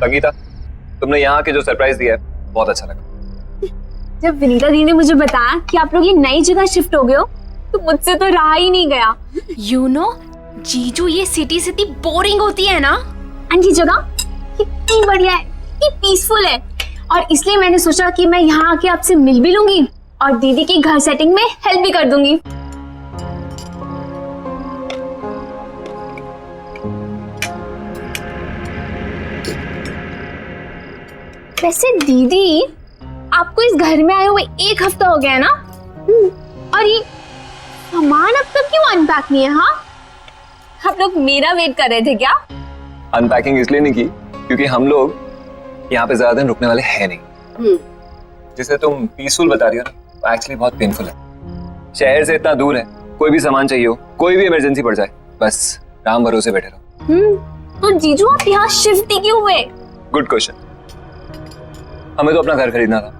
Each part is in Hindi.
संगीता, तुमने यहाँ के जो सरप्राइज दिया है बहुत अच्छा लगा। जब विनीता दी ने मुझे बताया कि आप लोग ये नई जगह शिफ्ट हो गए हो तो मुझसे तो रहा ही नहीं गया। यू नो जीजू, ये सिटी सिटी बोरिंग होती है ना, एंड ये जगह कितनी बढ़िया है, कितनी पीसफुल है, और इसलिए मैंने सोचा कि मैं यहाँ आके आपसे मिल भी लूंगी और दीदी की घर सेटिंग में हेल्प भी कर दूंगी। वैसे दीदी, आपको इस घर में आए हुए 1 हफ्ता हो गया है ना? और ये सामान अब तक क्यों अनपैक नहीं है? हाँ, आप लोग मेरा वेट कर रहे थे क्या? अनपैकिंग इसलिए नहीं की क्योंकि हम लोग यहाँ पे ज्यादा दिन रुकने वाले हैं नहीं। जिसे तुम पीसफुल बता रही हो ना, एक्चुअली बहुत पेनफुल है। शहर से इतना दूर है, कोई भी सामान चाहिए हो, कोई भी इमरजेंसी पड़ जाए, बस राम भरोसे बैठे रहो। तो जीजू आप यहाँ शिफ्ट ही क्यों हुए? Good question. हमें तो अपना घर खरीदना था।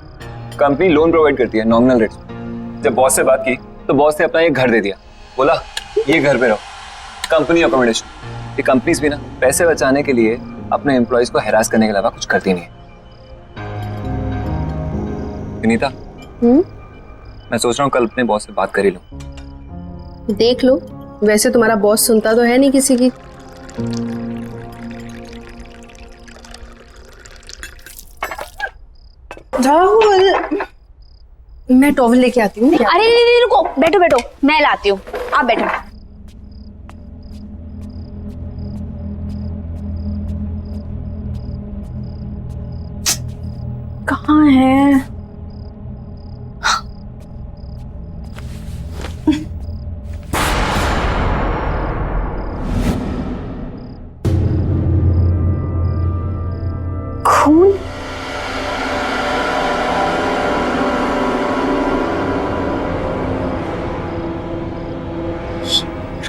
कंपनी लोन प्रोवाइड करती है नॉमिनल रेट। जब बॉस से बात की तो बॉस ने अपना एक घर दे दिया, बोला ये घर पे रहो, कंपनी अकोमोडेशन। ये कंपनीज भी ना पैसे बचाने के लिए अपने एम्प्लॉयज को हैरास करने के अलावा कुछ करती नहीं है। विनीता, मैं सोच रहा हूँ कल अपने बॉस से बात कर ही लूं। देख लो, वैसे तुम्हारा बॉस सुनता तो है नहीं किसी की। राहुल, मैं टॉवल लेके आती हूँ। अरे नहीं, रुको, बैठो बैठो, मैं लाती हूँ, आप बैठो। कहाँ है? खून?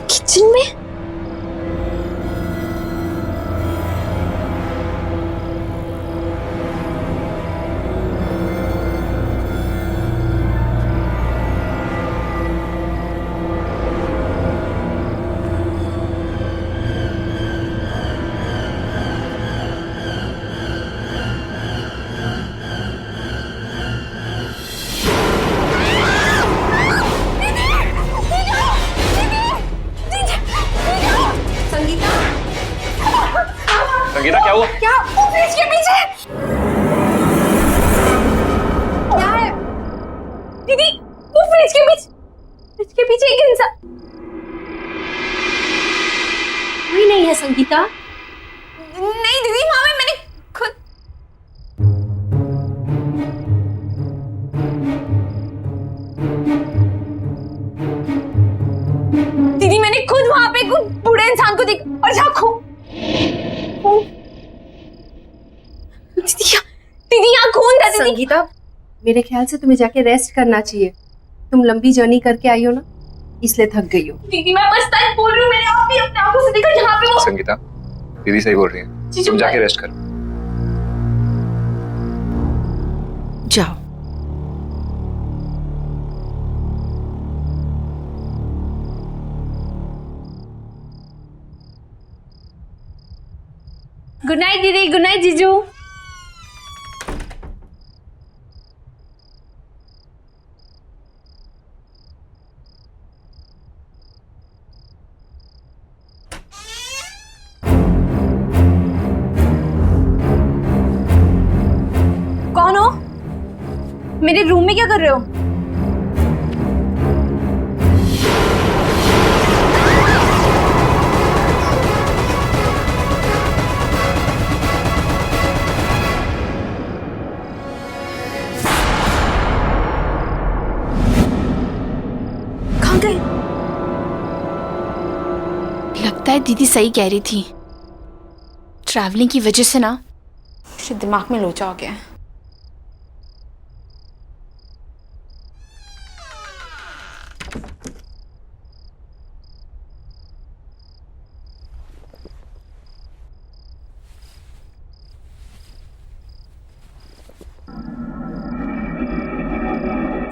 किचन में? संगीता, क्या हुआ? क्या? वो फ्रिज के पीछे क्या है? दीदी, वो फ्रिज के पीछे एक इंसान। कोई नहीं है संगीता। नहीं दीदी, वहां में मैंने खुद वहां पे कोई बूढ़े इंसान को देखा और जहाँ दीदी यहाँ खून था। दीदी संगीता, मेरे ख्याल से तुम्हें जाके रेस्ट करना चाहिए। तुम लंबी जर्नी करके आई हो ना, इसलिए थक गई हो। दीदी मैं बस सच बोल रही हूँ, मैंने आप भी अपने आंखों से देखा यहाँ पे वो। संगीता, दीदी सही बोल रही है, तुम जाके रेस्ट करो। जाओ। गुड नाइट दीदी, गुड नाइट जीजू। कौन हो? मेरे रूम में क्या कर रहे हो? कहाँ गए? लगता है दीदी सही कह रही थी। ट्रैवलिंग की वजह से ना शायद दिमाग में लोचा हो गया है।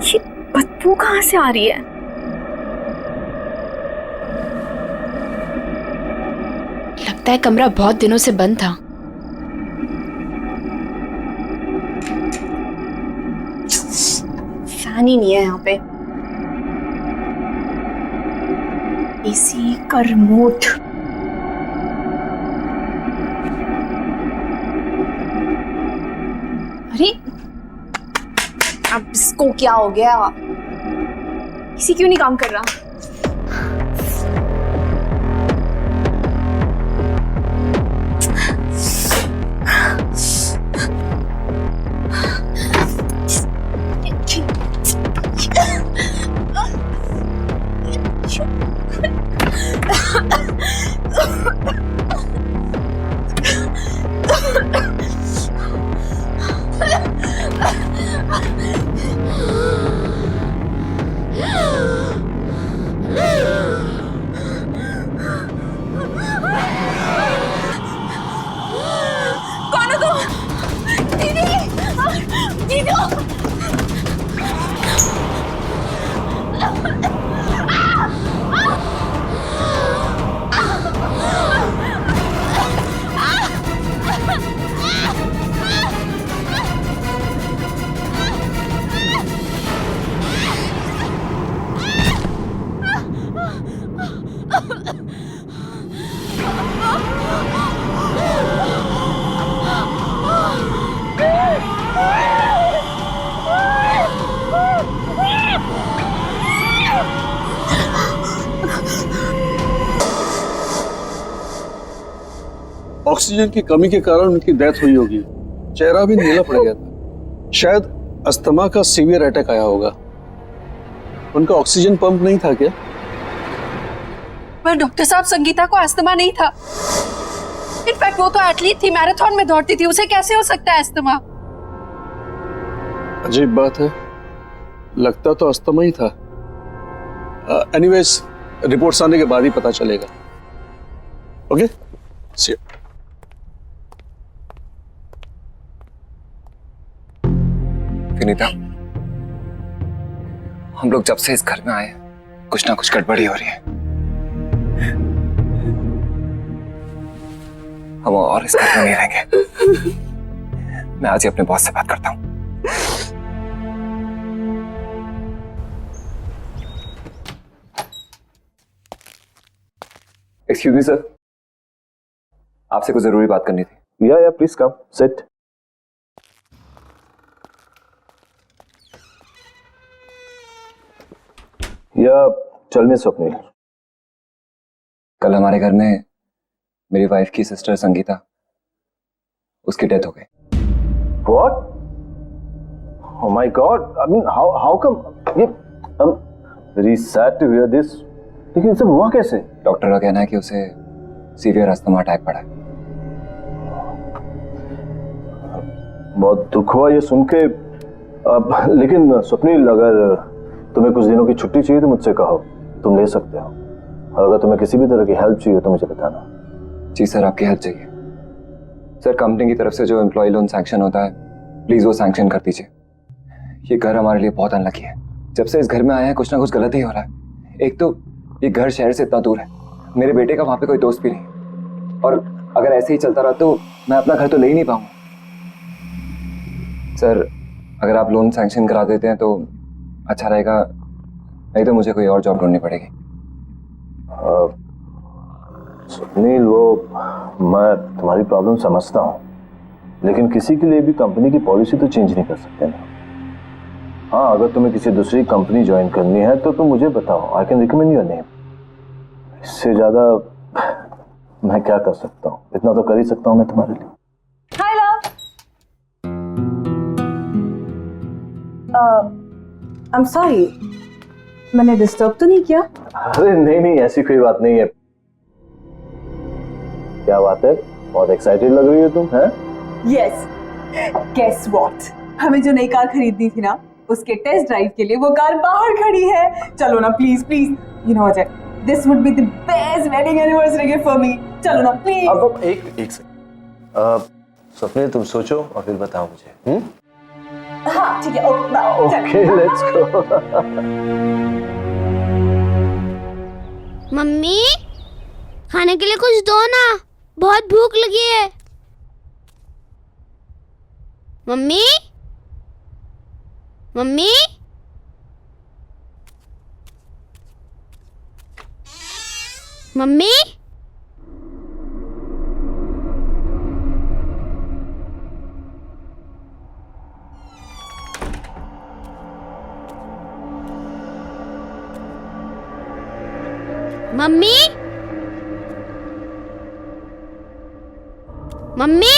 ये बदबू कहाँ से आ रही है? लगता है कमरा बहुत दिनों से बंद था। ध्यान ही नहीं है यहाँ पे। एसी का रिमोट। अरे अब इसको क्या हो गया? एसी क्यों नहीं काम कर रहा? कौन हो तुम? दीदी! दीदी! ऑक्सीजन की कमी के कारण उनकी डेथ हुई होगी। चेहरा भी नीला पड़ गया था। शायद अस्थमा का सीवियर अटैक आया होगा। उनका ऑक्सीजन पंप नहीं था क्या? पर डॉक्टर साहब, संगीता को अस्थमा नहीं था। इनफैक्ट वो तो एथलीट थी, मैराथन में दौड़ती थी, उसे कैसे हो सकता है अस्थमा? अजीब बात है, लगता तो अस्थमा ही था। एनीवेज, रिपोर्ट्स आने के बाद ही पता चलेगा। Okay, C you. विनीता, हम लोग जब से इस घर में आए कुछ ना कुछ गड़बड़ी हो रही है। हम और इस घर में नहीं रहेंगे। मैं आज ही अपने बॉस से बात करता हूं। एक्सक्यूज मी सर, आपसे कुछ जरूरी बात करनी थी। या प्लीज कम सिट। या टेल मी स्वप्निल। कल हमारे घर में मेरी वाइफ की सिस्टर संगीता, उसकी डेथ हो गई। What? Oh my God! I mean, how come? ये I'm very sad to hear this. लेकिन सब हुआ कैसे? डॉक्टर का कहना है कि उसे सीवियर अस्थमा अटैक पड़ा है। बहुत दुख हुआ ये सुन के। लेकिन स्वप्निल, अगर तुम्हें कुछ दिनों की छुट्टी चाहिए तो मुझसे कहो, तुम ले सकते हो। और अगर तुम्हें किसी भी तरह की हेल्प चाहिए तो मुझे बताना। जी सर, आपकी हेल्प चाहिए। सर, कंपनी की तरफ से जो एम्प्लॉय लोन सैंक्शन होता है, प्लीज वो सैंक्शन कर दीजिए। ये घर हमारे लिए बहुत अनलकी है। जब से इस घर में आए हैं कुछ ना कुछ गलत ही हो रहा है। एक तो ये घर शहर से इतना दूर है, मेरे बेटे का वहां पे कोई दोस्त भी नहीं, और अगर ऐसे ही चलता रहा तो मैं अपना घर तो ले ही नहीं पाऊंगा। सर, अगर आप लोन सैंक्शन करा देते हैं तो अच्छा रहेगा, नहीं तो मुझे कोई और जॉब ढूंढनी पड़ेगी। सुनील, वो मैं तुम्हारी प्रॉब्लम समझता हूँ, लेकिन किसी के लिए भी कंपनी की पॉलिसी तो चेंज नहीं कर सकते ना। हाँ, अगर तुम्हें किसी दूसरी कंपनी ज्वाइन करनी है तो तुम मुझे बताओ, I can recommend your name. इससे ज्यादा मैं क्या कर सकता हूँ? इतना तो कर ही सकता हूँ मैं तुम्हारे लिए। हाय लव। आई एम सॉरी, मैंने डिस्टर्ब तो नहीं किया? अरे नहीं, ऐसी कोई बात नहीं है। क्या बात है, बहुत एक्साइटेड लग रही हो तुम, हैं? यस, गेस व्हाट, हमें जो नई कार खरीदनी थी ना, उसके टेस्ट ड्राइव के लिए वो कार बाहर खड़ी है। चलो ना please please, you know Ajay, this would be the best wedding anniversary gift for me. चलो ना प्लीज। अब एक सेकंड, स्वप्निल तुम सोचो और फिर बताओ मुझे। हाँ ठीक है, ओके लेट्स गो। मम्मी, खाने के लिए कुछ दो ना, बहुत भूख लगी है। Mummy, mummy, mummy mummy mummy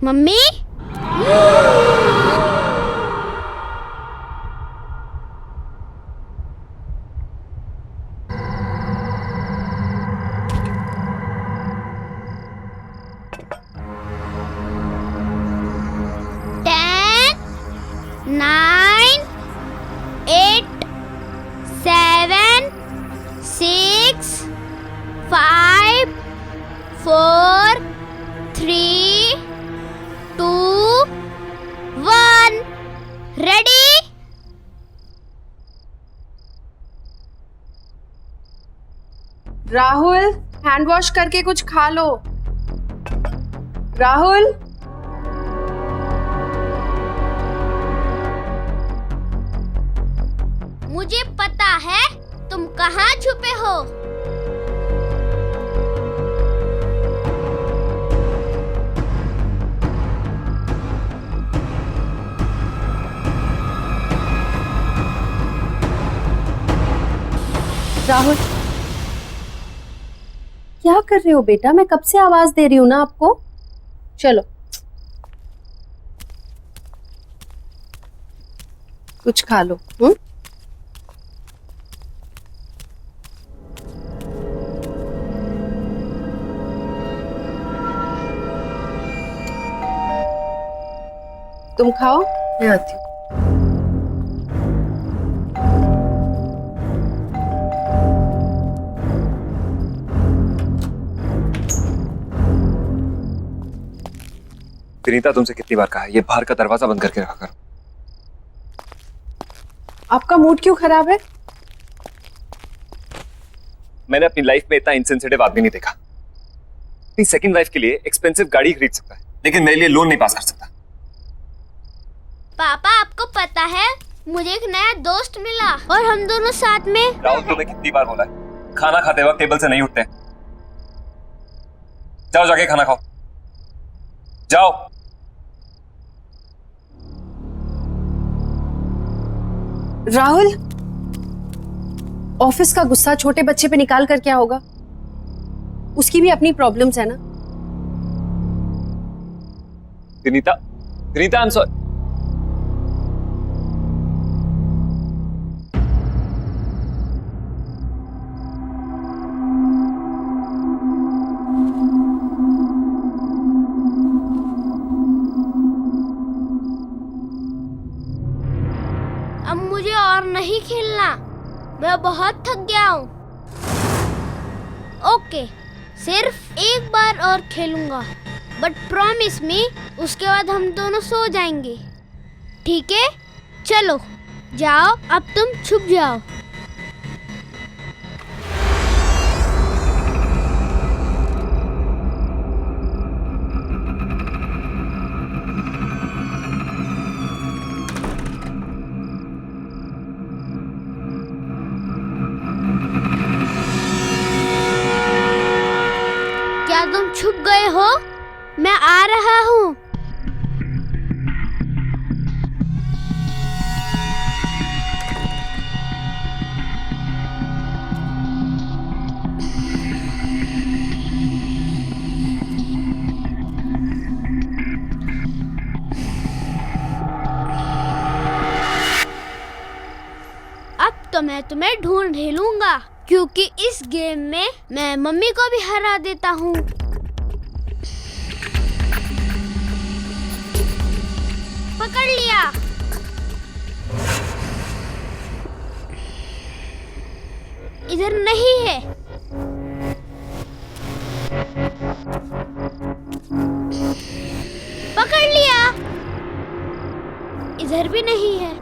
mummy ten 9 8 7 6 5 4 3 2 1 ready Rahul, hand wash करके कुछ खा लो। राहुल, मुझे पता है तुम कहाँ छुपे हो। राहुल, क्या कर रहे हो बेटा? मैं कब से आवाज दे रही हूँ ना आपको। चलो कुछ खा लो। तुम खाओ, मैं आती हूँ। विनीता, तुमसे कितनी बार कहा है ये बाहर का दरवाजा बंद करके रखा करो। आपका मूड क्यों खराब है? मैंने अपनी लाइफ में इतना इनसेंसिटिव आदमी नहीं देखा। अपनी सेकंड वाइफ के लिए एक्सपेंसिव गाड़ी खरीद सकता है, लेकिन मेरे लिए लोन नहीं पास कर सकता। पापा आपको पता है मुझे एक नया दोस्त मिला और हम दोनों साथ में। राहुल, तुम्हें कितनी बार बोला है खाना खाते वक्त टेबल से नहीं उठते। जाओ जाके खाना खाओ, जाओ। राहुल, ऑफिस का गुस्सा छोटे बच्चे पे निकाल कर क्या होगा? उसकी भी अपनी प्रॉब्लम्स है ना। Vinita, Vinita, I am sorry. अब मुझे और नहीं खेलना, मैं बहुत थक गया हूँ। ओके, सिर्फ एक बार और खेलूंगा, बट प्रॉमिस मी उसके बाद हम दोनों सो जाएंगे, ठीक है? चलो जाओ, अब तुम छुप जाओ। क्या तुम छुप गए हो? मैं आ रहा हूँ। अब तो मैं तुम्हें ढूंढ ही लूंगा, क्योंकि इस गेम में मैं मम्मी को भी हरा देता हूँ। पकड़ लिया। इधर नहीं है। पकड़ लिया। इधर भी नहीं है।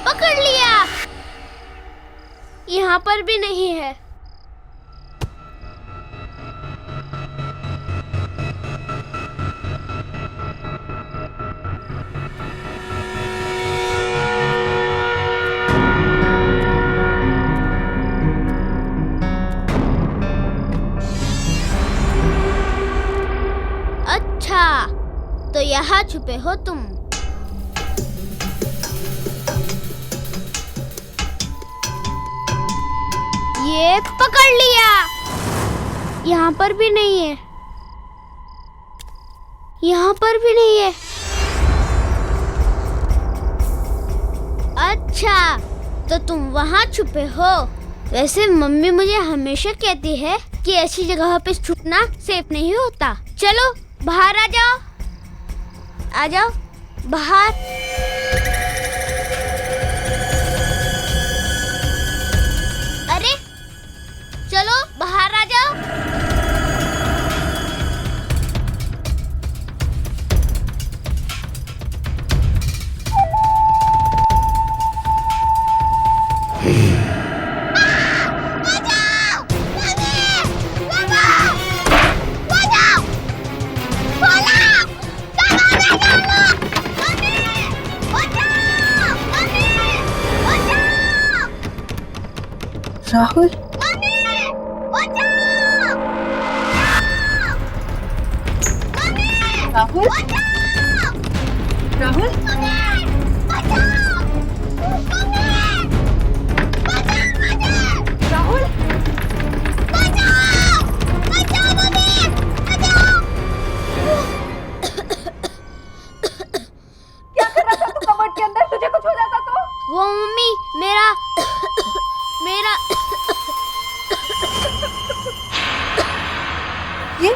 पकड़ लिया। यहाँ पर भी नहीं है। अच्छा, तो यहाँ छुपे हो तुम। ये पकड़ लिया। यहाँ पर भी नहीं है। यहाँ पर भी नहीं है। अच्छा, तो तुम वहाँ छुपे हो। वैसे मम्मी मुझे हमेशा कहती है कि ऐसी जगह पे छुपना सेफ नहीं होता। चलो बाहर आ जाओ। आ जाओ बाहर। अरे चलो बाहर आ जाओ। राहुल, राहुल, राहुल, राहुल, क्या कर रहा था तू कबर्ड के अंदर? तुझे कुछ हो जाता तो? वो मम्मी मेरा मेरा ये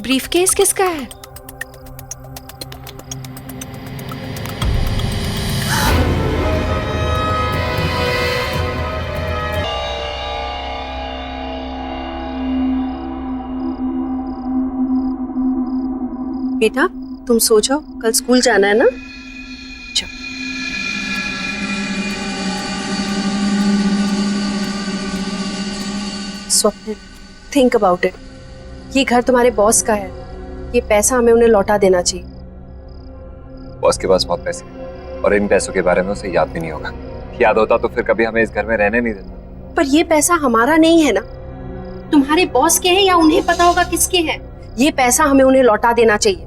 ब्रीफकेस किसका है? बेटा, तुम सो जाओ, कल स्कूल जाना है ना? स्वप्न, थिंक अबाउट इट। ये घर तुम्हारे बॉस का है। ये पैसा हमें उन्हें लौटा देना चाहिए। बॉस के पास बहुत पैसे हैं और इन पैसों के बारे में उसे याद भी नहीं होगा। याद होता तो फिर कभी हमें इस घर में रहने नहीं देता। पर ये पैसा हमारा नहीं है ना, तुम्हारे बॉस के हैं या उन्हें पता होगा किसके हैं। ये पैसा हमें उन्हें लौटा देना चाहिए।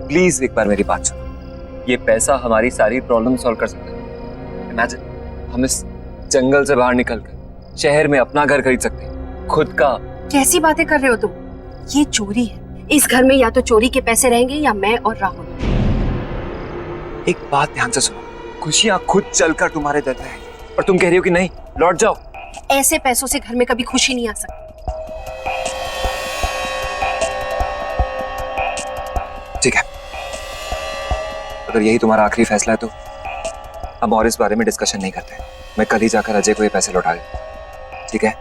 प्लीज एक बार मेरी बात सुनो। ये पैसा हमारी सारी प्रॉब्लम सॉल्व कर सकता है। इमेजिन, हम इस जंगल से बाहर निकलकर शहर में अपना घर खरीद सकते हैं, खुद का। कैसी बातें कर रहे हो तुम? ये चोरी है। इस घर में या तो चोरी के पैसे रहेंगे या मैं और राहुल। एक बात ध्यान से सुनो, खुशियां खुद चलकर तुम्हारे दर पे आएंगी और तुम कह रही हो कि नहीं, लौट जाओ। ऐसे पैसों से घर में कभी खुशी नहीं आ सकती। ठीक है, अगर यही तुम्हारा आखिरी फैसला है तो हम और इस बारे में डिस्कशन नहीं करते। मैं कल ही जाकर अजय को ये पैसे लौटा दूं, ठीक है?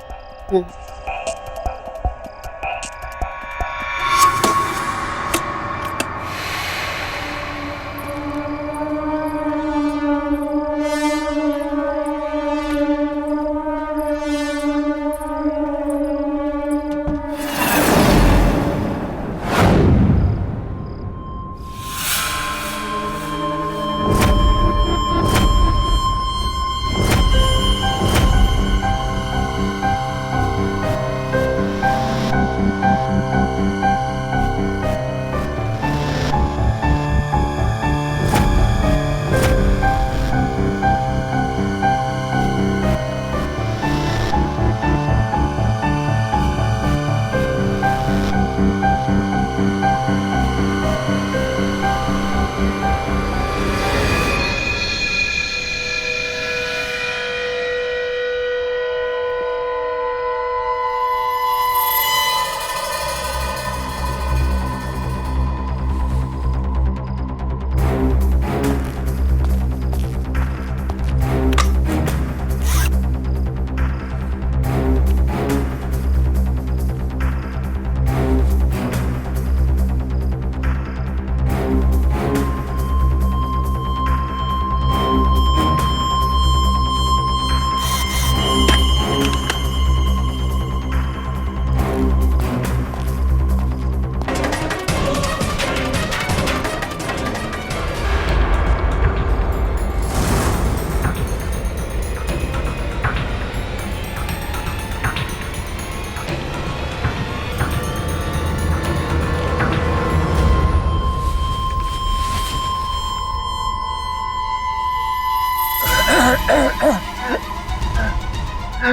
कौन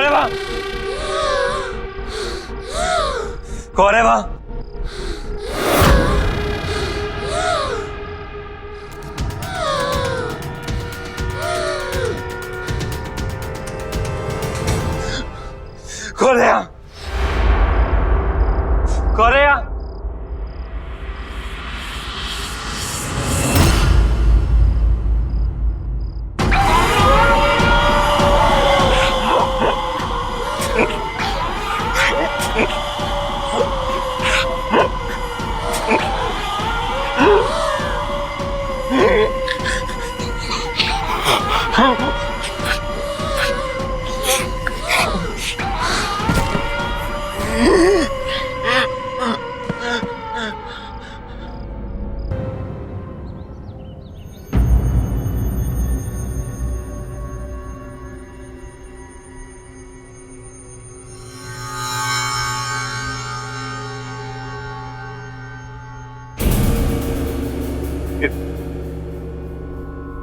है वहाँ? कौन है वहाँ? कौन है यहाँ? कौन है यहाँ?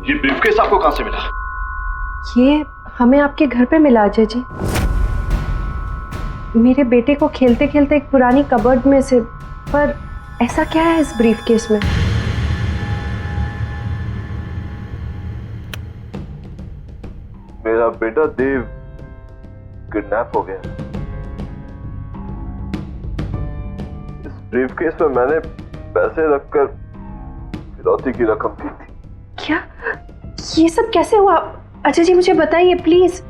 ये ब्रीफकेस आपको कहां से मिला? ये हमें आपके घर पे मिला अजय जी। मेरे बेटे को खेलते खेलते एक पुरानी कबर्ड में से। पर ऐसा क्या है इस ब्रीफकेस में? मेरा बेटा देव किडनैप हो गया। इस ब्रीफकेस में मैंने पैसे रखकर फिरौती की रकम दी थी। क्या? ये सब कैसे हुआ? अजय जी मुझे बताइए please.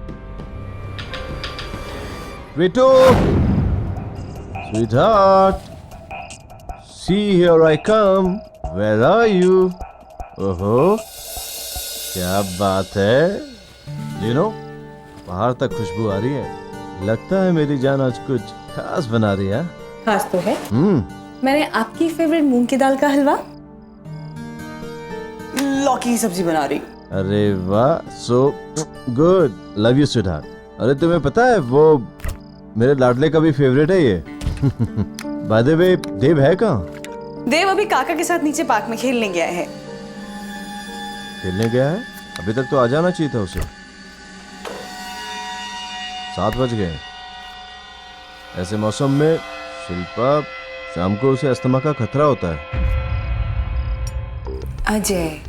Vito, sweetheart, see here I come. Where are you? ओहो, क्या बात है? You know, बाहर तक खुशबू आ रही है। लगता है मेरी जान आज कुछ खास बना रही है। खास तो है। मैंने आपकी फेवरेट मूंग की दाल का हलवा, लौकी की सब्जी बना रही। अरे वाह, so good. Love you, sweetheart. अरे तुम्हें पता है वो मेरे लाडले का भी फेवरेट है ये। By the way, देव है कहाँ? देव अभी काका के साथ नीचे पार्क में खेलने गया है। खेलने गया है? अभी तक तो आ जाना चाहिए था उसे। 7 बज गए। ऐसे मौसम में शिल्पा, शाम को उसे अस्थमा का खतरा होता है। अजय,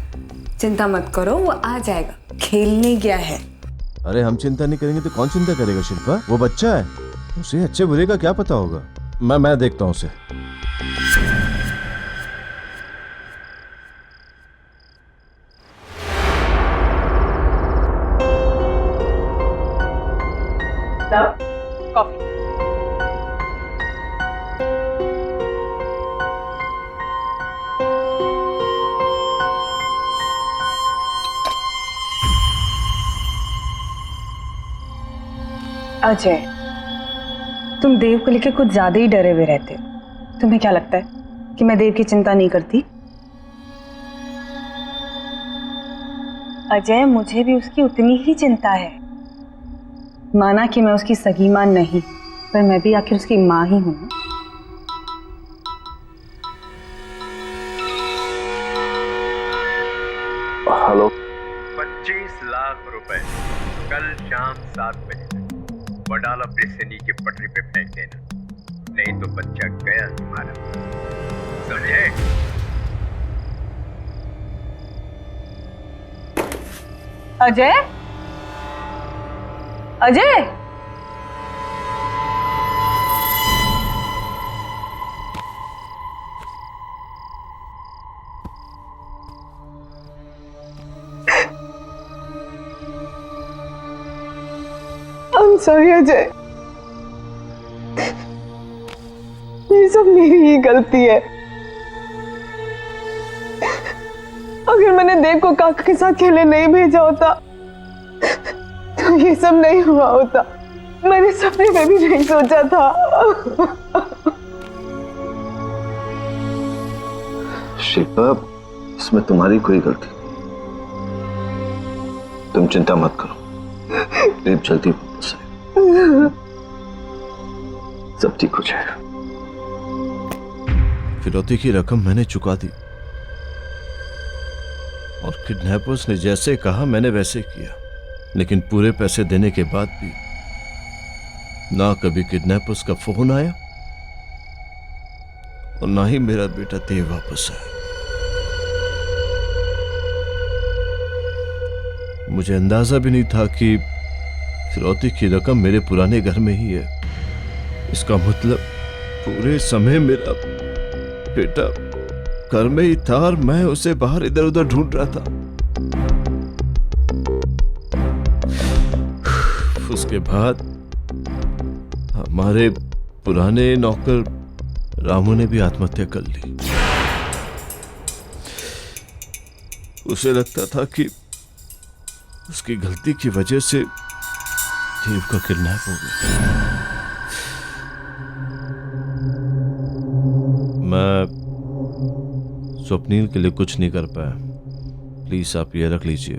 चिंता मत करो, वो आ जाएगा। खेलने गया है। अरे हम चिंता नहीं करेंगे तो कौन चिंता करेगा शिल्पा? वो बच्चा है, उसे अच्छे बुरे का क्या पता होगा। मैं देखता हूँ उसे। कॉफी। अजय, तुम देव को लेकर कुछ ज्यादा ही डरे हुए रहते हो। तुम्हें क्या लगता है कि मैं देव की चिंता नहीं करती? अजय, मुझे भी उसकी उतनी ही चिंता है। माना कि मैं उसकी सगी मां नहीं, पर मैं भी आखिर उसकी मां ही हूं। हेलो। 25 लाख रुपए कल शाम 7 बजे वडाला ब्रिज से नीचे पटरी पे फेंक देना, नहीं तो बच्चा गया तुम्हारा। समझे? अजय, अजय, I'm sorry अजय, ये सब मेरी ही गलती है। अगर मैंने देव को काका के साथ खेलने नहीं भेजा होता तो ये सब नहीं हुआ होता। मैंने सपने में भी नहीं सोचा था। शिल्पा, इसमें तुम्हारी कोई गलती नहीं। तुम चिंता मत करो, देव जल्दी वापस आएगा, सब ठीक हो जाएगा। फिरौती की रकम मैंने चुका दी और किडनैपर्स ने जैसे कहा मैंने वैसे किया, लेकिन पूरे पैसे देने के बाद भी ना कभी किडनैपर्स का फोन आया और ना ही मेरा बेटा देव वापस आया। मुझे अंदाजा भी नहीं था कि फिरौती की रकम मेरे पुराने घर में ही है। इसका मतलब पूरे समय मेरा बेटा घर में ही था और मैं उसे बाहर इधर उधर ढूंढ रहा था। उसके बाद हमारे पुराने नौकर रामू ने भी आत्महत्या कर ली। उसे लगता था कि उसकी गलती की वजह से देव का किडनैप हो गया। मैं स्वप्नील के लिए कुछ नहीं कर पाया, प्लीज आप ये रख लीजिए।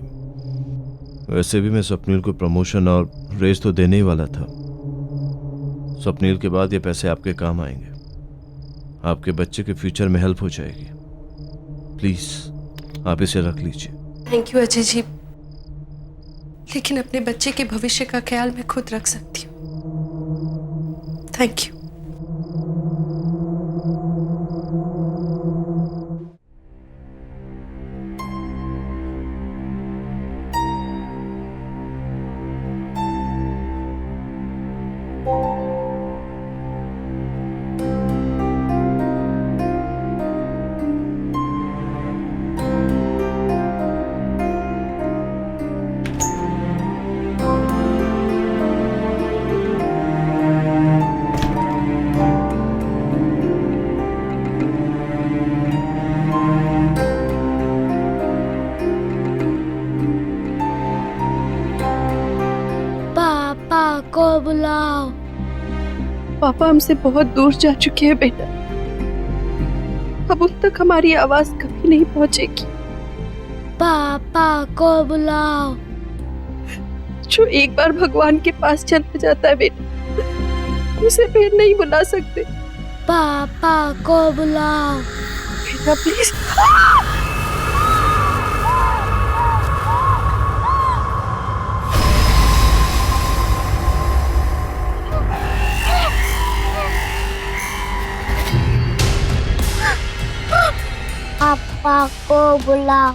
वैसे भी मैं स्वप्नील को प्रमोशन और रेस तो देने ही वाला था। स्वप्नील के बाद ये पैसे आपके काम आएंगे, आपके बच्चे के फ्यूचर में हेल्प हो जाएगी। प्लीज आप इसे रख लीजिए। थैंक यू अजय जी, लेकिन अपने बच्चे के भविष्य का ख्याल मैं खुद रख सकती हूँ। Thank you. को बुलाओ। पापा हमसे बहुत दूर जा चुके हैं बेटा, अब उन तक हमारी आवाज कभी नहीं पहुंचेगी। पापा को बुलाओ। जो एक बार भगवान के पास चला जाता है बेटा, उसे फिर नहीं बुला सकते। पापा को बुलाओ बेटा प्लीज। पापा को बुलाओ।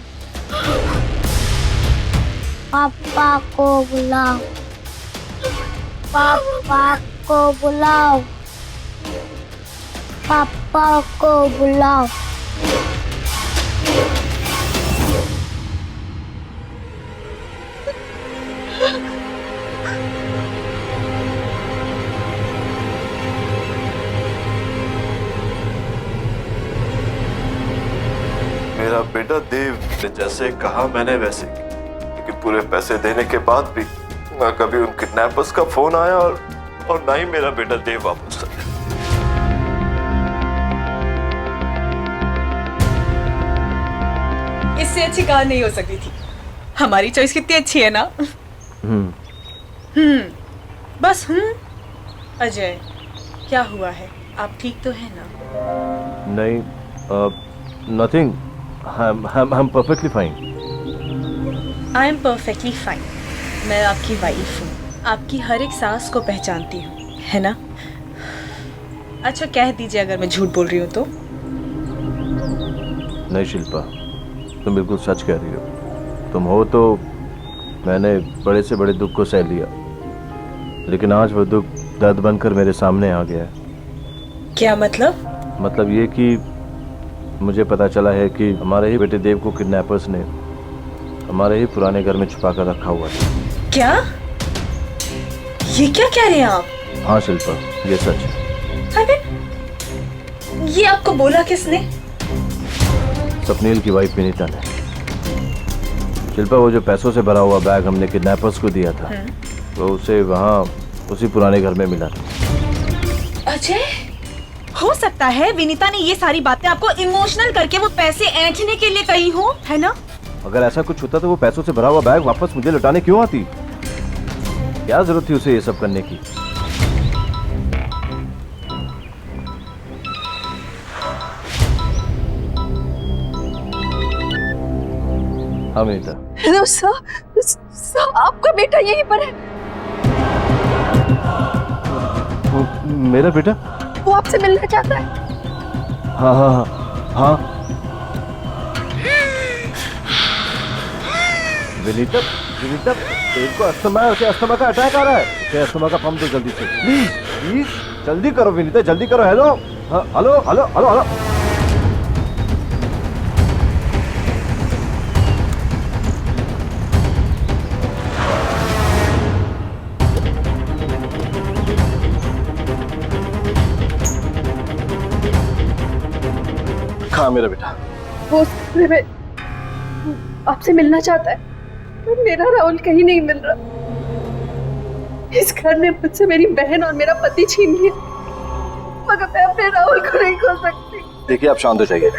पापा को बुलाओ। पापा को बुलाओ। पापा को बुलाओ। मेरा बेटा देव ने जैसे कहा मैंने वैसे, लेकिन पूरे पैसे देने के बाद भी ना कभी उन किडनैपर्स का फोन आया और ना ही मेरा बेटा देव वापस आया। इससे अच्छी कार नहीं हो सकती थी। हमारी चॉइस कितनी अच्छी है ना। बस अजय, क्या हुआ है? आप ठीक तो है ना? नहीं, nothing, I am perfectly fine. I am perfectly fine. मैं आपकी वाइफ हूँ, आपकी हर एक सांस को पहचानती हूँ, है ना? अच्छा कह दीजिए अगर मैं झूठ बोल रही हूँ तो। नहीं शिल्पा, तुम बिल्कुल सच कह रही हो। तुम हो तो मैंने बड़े से बड़े दुख को सह लिया, लेकिन आज वो दुख दर्द बनकर मेरे सामने आ गया है। क्या मतलब? मतलब ये कि मुझे पता चला है कि हमारे ही बेटे देव को किडनैपर्स ने हमारे ही पुराने घर में छुपा कर रखा हुआ था। क्या? ये क्या कह रहे हैं आप? हाँ शिल्पा, ये सच है। अरे ये आपको बोला किसने? स्वप्नील की वाइफ विनीता ने। शिल्पा, वो जो पैसों से भरा हुआ बैग हमने किडनैपर्स को दिया था, वो उसे वहाँ उसी पुराने घर में मिला था। अजय, हो सकता है विनीता ने ये सारी बातें आपको इमोशनल करके वो पैसे ऐंठने के लिए कही हो, है ना? अगर ऐसा कुछ होता तो वो पैसों से भरा हुआ बैग वापस मुझे लौटाने क्यों आती? क्या जरूरत थी उसे ये सब करने की? हाँ विनीता। हेलो सर, आपका बेटा यहीं पर है। मेरा बेटा? वो आपसे मिलना चाहता है। हाँ हाँ हाँ हाँ। विनीता, विनीता, तेरे को अस्थमा है, उसे अस्थमा का अटैक आ रहा है। उसे अस्थमा का पंप दो जल्दी से, प्लीज प्लीज जल्दी करो विनीता, जल्दी करो। हेलो, हाँ, हेलो हेलो हेलो हेलो। हाँ मेरा बेटा, वो उस कमरे में आपसे मिलना चाहता है। मेरा राहुल कहीं नहीं मिल रहा। इस घर ने मुझसे मेरी बहन और मेरा पति छीन लिया, मगर मैं अपने राहुल को नहीं खो सकती। देखिए आप शांत हो जाइए,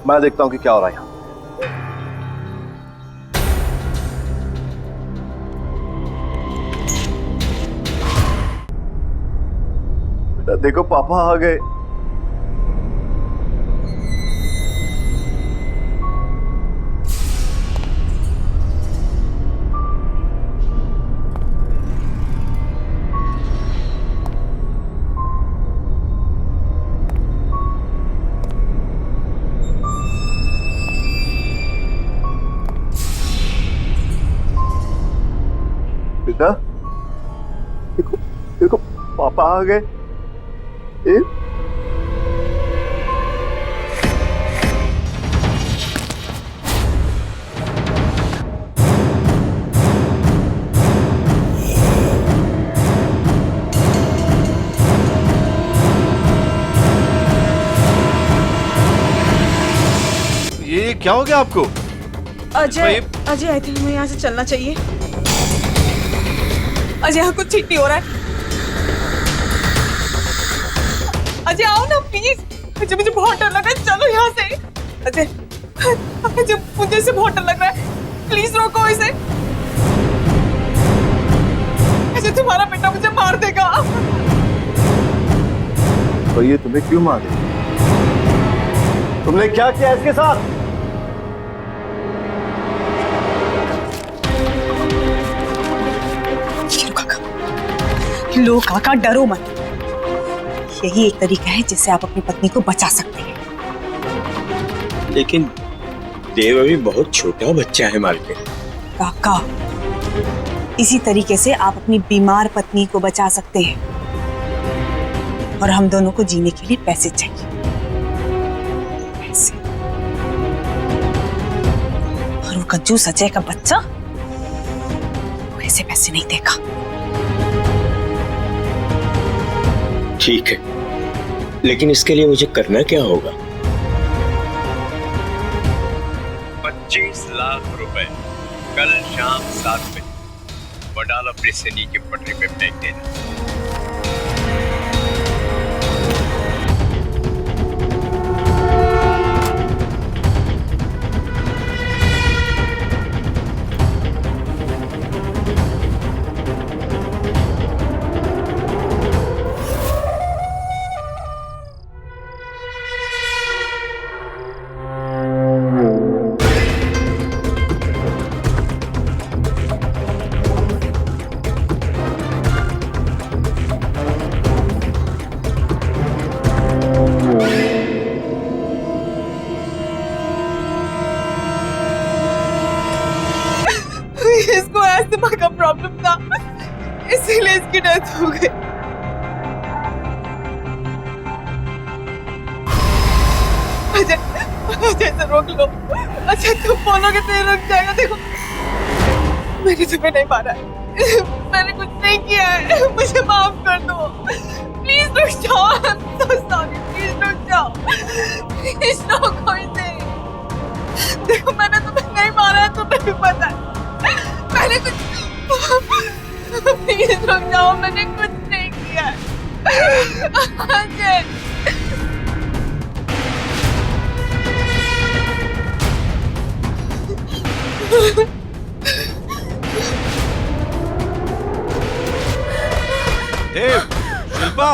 मैं देखता हूँ कि क्या हो रहा है यहाँ। बेटा देखो, पापा आ गए। बेटा देखो, देखो पापा आ गए। ये क्या हो गया आपको? अजय, अजय आई थिंक हमें यहाँ से चलना चाहिए। अजय यहाँ कुछ ठीक नहीं हो रहा है। अजय आओ ना प्लीज। अजय मुझे बहुत डर लग रहा है, चलो यहाँ से। अजय, अजय मुझे इसे बहुत डर लग रहा है, प्लीज रोको इसे। अजय तुम्हारा बेटा मुझे मार देगा। तो ये तुम्हें क्यों मार देगा? तुमने क्या किया इसके साथ? लो काका, डरो मत। यही एक तरीका है जिससे आप अपनी पत्नी को बचा सकते हैं। लेकिन देव अभी बहुत छोटा बच्चा है मालकिन। काका, इसी तरीके से आप अपनी बीमार पत्नी को बचा सकते हैं। और हम दोनों को जीने के लिए पैसे चाहिए, पैसे। और वो कंजूस अजय का बच्चा वो ऐसे पैसे नहीं देगा। ठीक है, लेकिन इसके लिए मुझे करना क्या होगा? 25 लाख रुपए कल शाम 7 बजे वडाला ब्रिज से नीचे पटरी पे फेंक देना। इसको अस्थमा का प्रॉब्लम था, इसीलिए इसकी डेथ हो गई। अजय, अजय से रोक लो। अच्छा तुम बोलोगे तो ये रुक जाएगा। देखो मैंने तुम्हें नहीं मारा है, मैंने कुछ नहीं किया है, मुझे माफ कर दो। प्लीज रुक जाओ, I am so sorry. Please रुक जाओ, प्लीज रोको इसे। देखो मैंने तुम्हें नहीं मारा है, तुम्हें भी पता है। मैंने कुछ प्लीज रुक जाओ, मैंने कुछ नहीं किया है। अजय देव, शिल्पा,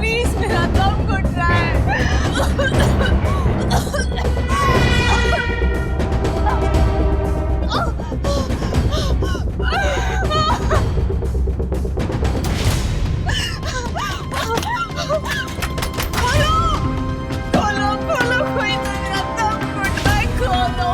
प्लीज मेरा दम घुट रहा है। खोलो खोलो, कोई तो मेरा दम घुट रहा है, खोलो।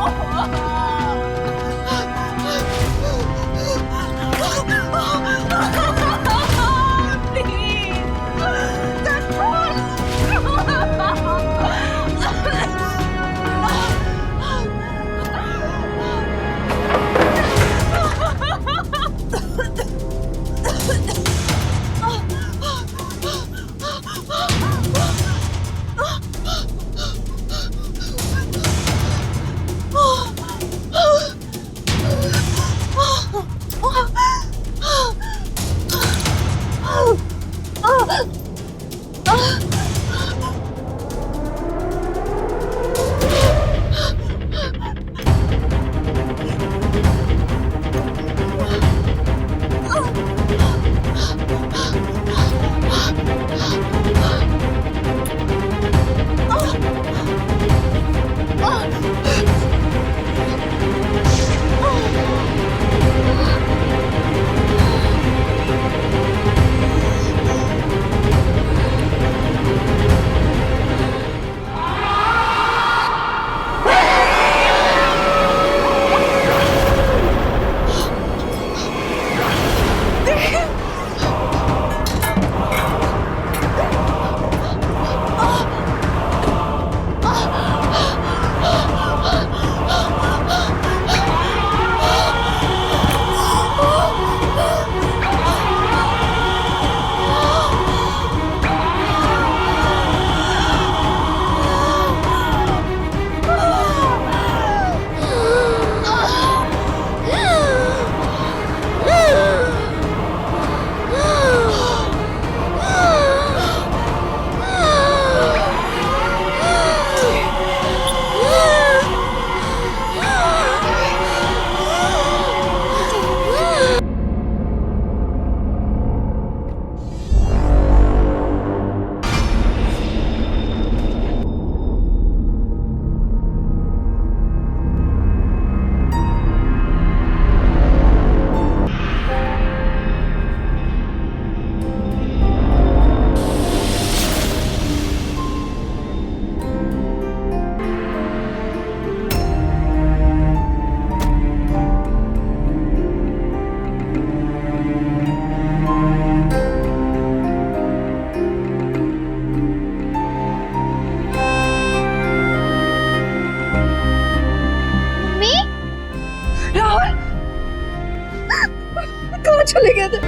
चले गए थे।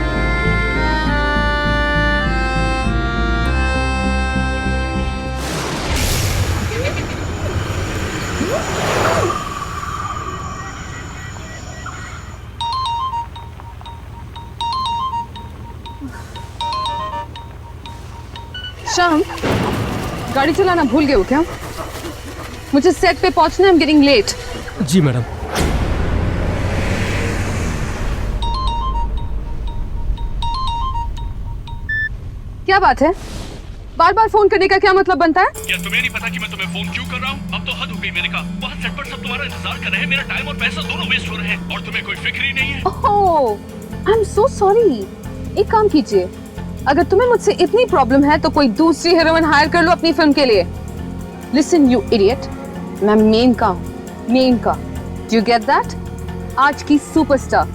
श्याम, गाड़ी चलाना भूल गए हो क्या? मुझे सेट पे पहुंचना है, I'm getting late। Ji madam. क्या बात है? बार बार फोन करने का क्या मतलब बनता है? क्या तुम्हें नहीं पता कि मैं तुम्हें फोन क्यों कर रहा हूँ? अब तो हद हो गई मेरे का। वहाँ सेट पर सब तुम्हारा इंतजार कर रहे हैं, मेरा टाइम और पैसा दोनों वेस्ट हो रहे हैं और तुम्हें कोई फिक्र ही नहीं है। ओह, आई एम सो सॉरी। एक काम कीजिए, अगर तुम्हें मुझसे इतनी प्रॉब्लम है तो कोई दूसरी हीरोइन हायर कर लो अपनी फिल्म के लिए। लिसन यू इडियट, मैं मेन का हूँ, मेन का। Do you get that? आज की सुपरस्टार।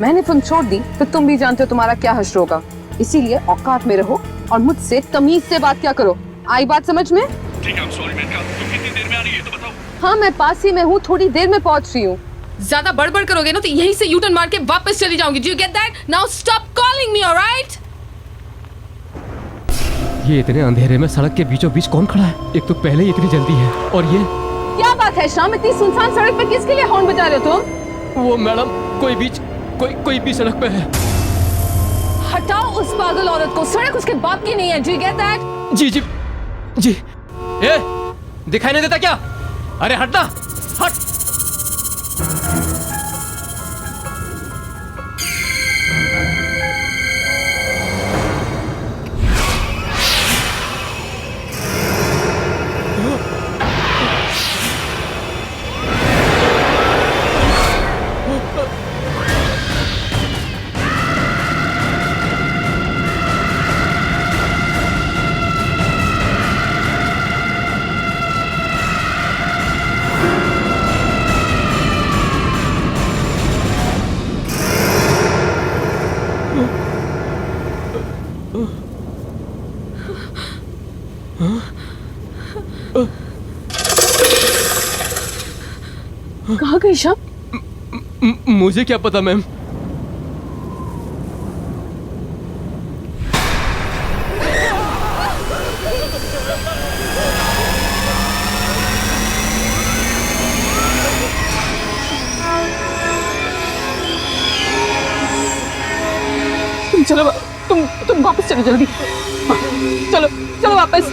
मैंने फिल्म छोड़ दी तो तुम भी जानते हो तुम्हारा क्या हश्र होगा, इसीलिए औकात में रहो और मुझसे तमीज से बात क्या करो। आई बात समझ में? ठीक है, सॉरी मेनका, तुम कितनी देर में आ रही है तो बताओ। हाँ, मैं पास ही में हूँ, थोड़ी देर में पहुँच रही हूँ। ज्यादा बड़बड़ करोगे ना तो यहीं से यू टर्न मार के वापस चली जाऊंगी। Do you get that? Now stop calling me, alright? ये इतने अंधेरे में सड़क के बीचों बीच कौन खड़ा है? एक तो पहले ही इतनी जल्दी है और ये क्या बात है शाम, इतनी सुनसान सड़क पर किसके लिए हॉर्न बजा रहे हो तुम? वो मैडम कोई बीच सड़क पे है। हटाओ उस पागल औरत को, सड़क उसके बाप की नहीं है। Do you get that? जी। ए, दिखाई नहीं देता क्या? अरे हटना, हट। कहाँ गई शाम? मुझे क्या पता मैम। चलो तुम वापस चलो जल्दी। चलो वापस।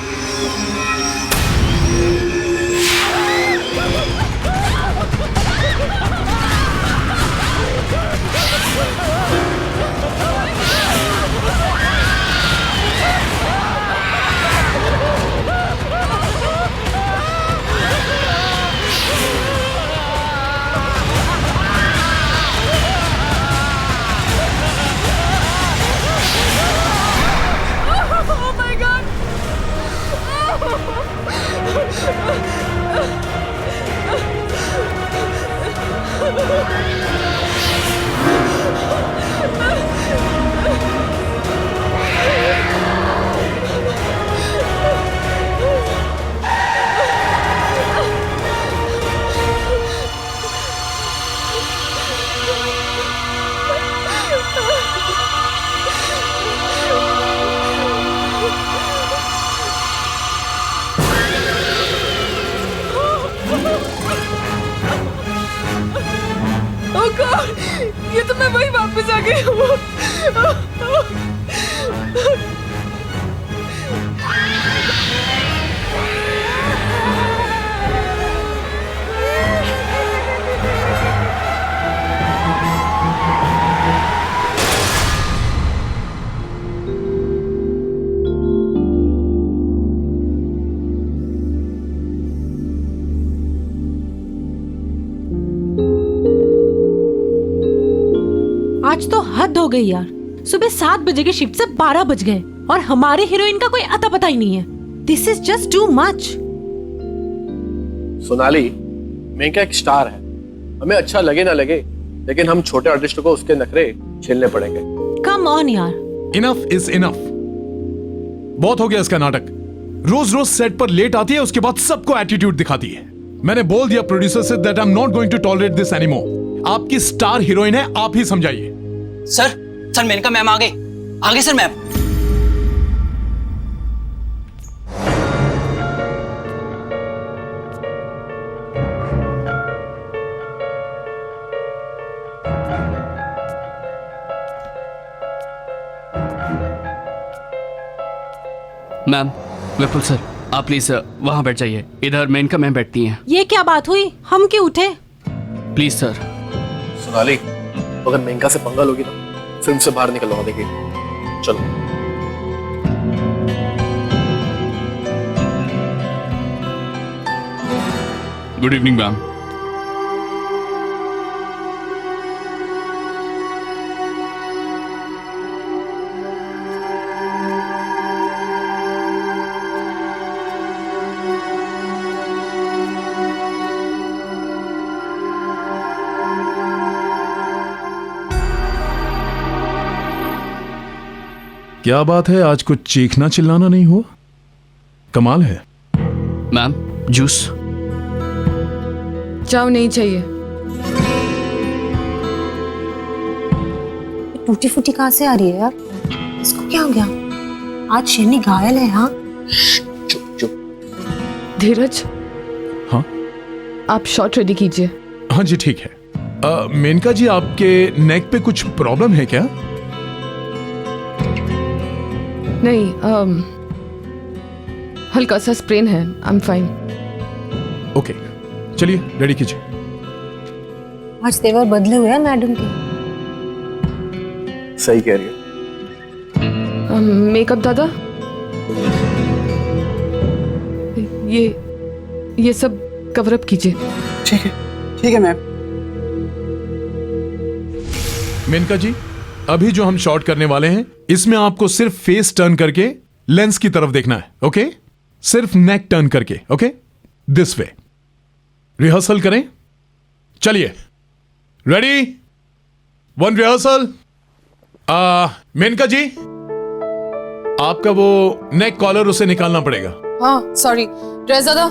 ये तो मैं वही वापस आ गई हूँ। आज तो हद हो गई यार, सुबह 7 बजे की शिफ्ट से 12 बज गए और हमारे हीरोइन का कोई अता पता ही नहीं है। This is just too much. Sonali, Menka एक स्टार है, हमें अच्छा लगे ना लगे, लेकिन हम छोटे आर्टिस्ट को उसके नखरे झेलने पड़ेंगे। कम ऑन यार। Enough is enough. बहुत हो गया इसका नाटक। रोज रोज सेट पर लेट आती है, उसके बाद सबको एटीट्यूड दिखाती है। मैंने बोल दिया प्रोड्यूसर से that I am not going to tolerate this anymore. आपकी स्टार हीरोइन है, आप ही समझाइए। सर मेनका मैम आ गए sir ma'am. Ma'am, Vipul sir, आप प्लीज वहां बैठ जाइए। इधर मेनका मैम बैठती हैं। ये क्या बात हुई, हम क्यों उठे? Please sir. सोनाली, अगर मेनका से पंगा लोगी ना, फिल्म से बाहर निकलवा देगी। चलो। Good evening ma'am. क्या बात है, आज कुछ चीखना चिल्लाना नहीं हुआ? कमाल है। Ma'am juice. जाओ, नहीं चाहिए। टूटी फूटी कहाँ से आ रही है यार? इसको क्या हो गया? आज शेरनी घायल है। हाँ धीरज, हाँ आप शॉट रेडी कीजिए। हाँ जी ठीक है। मेनका जी, आपके नेक पे कुछ प्रॉब्लम है क्या? नहीं, हल्का सा स्प्रेन है। I am fine. ओके, चलिए रेडी कीजिए। आज तेवर बदले हुए हैं मैडम के। सही कह रही है। मेकअप दादा, ये सब कवर अप कीजिए। ठीक है मैम। मेनका जी, अभी जो हम शॉट करने वाले हैं इसमें आपको सिर्फ फेस टर्न करके लेंस की तरफ देखना है। ओके, सिर्फ नेक टर्न करके। Okay, this way. रिहर्सल करें। चलिए, रेडी, वन रिहर्सल। मेनका जी, आपका वो नेक कॉलर उसे निकालना पड़ेगा। हाँ सॉरी, ड्रेस दादा।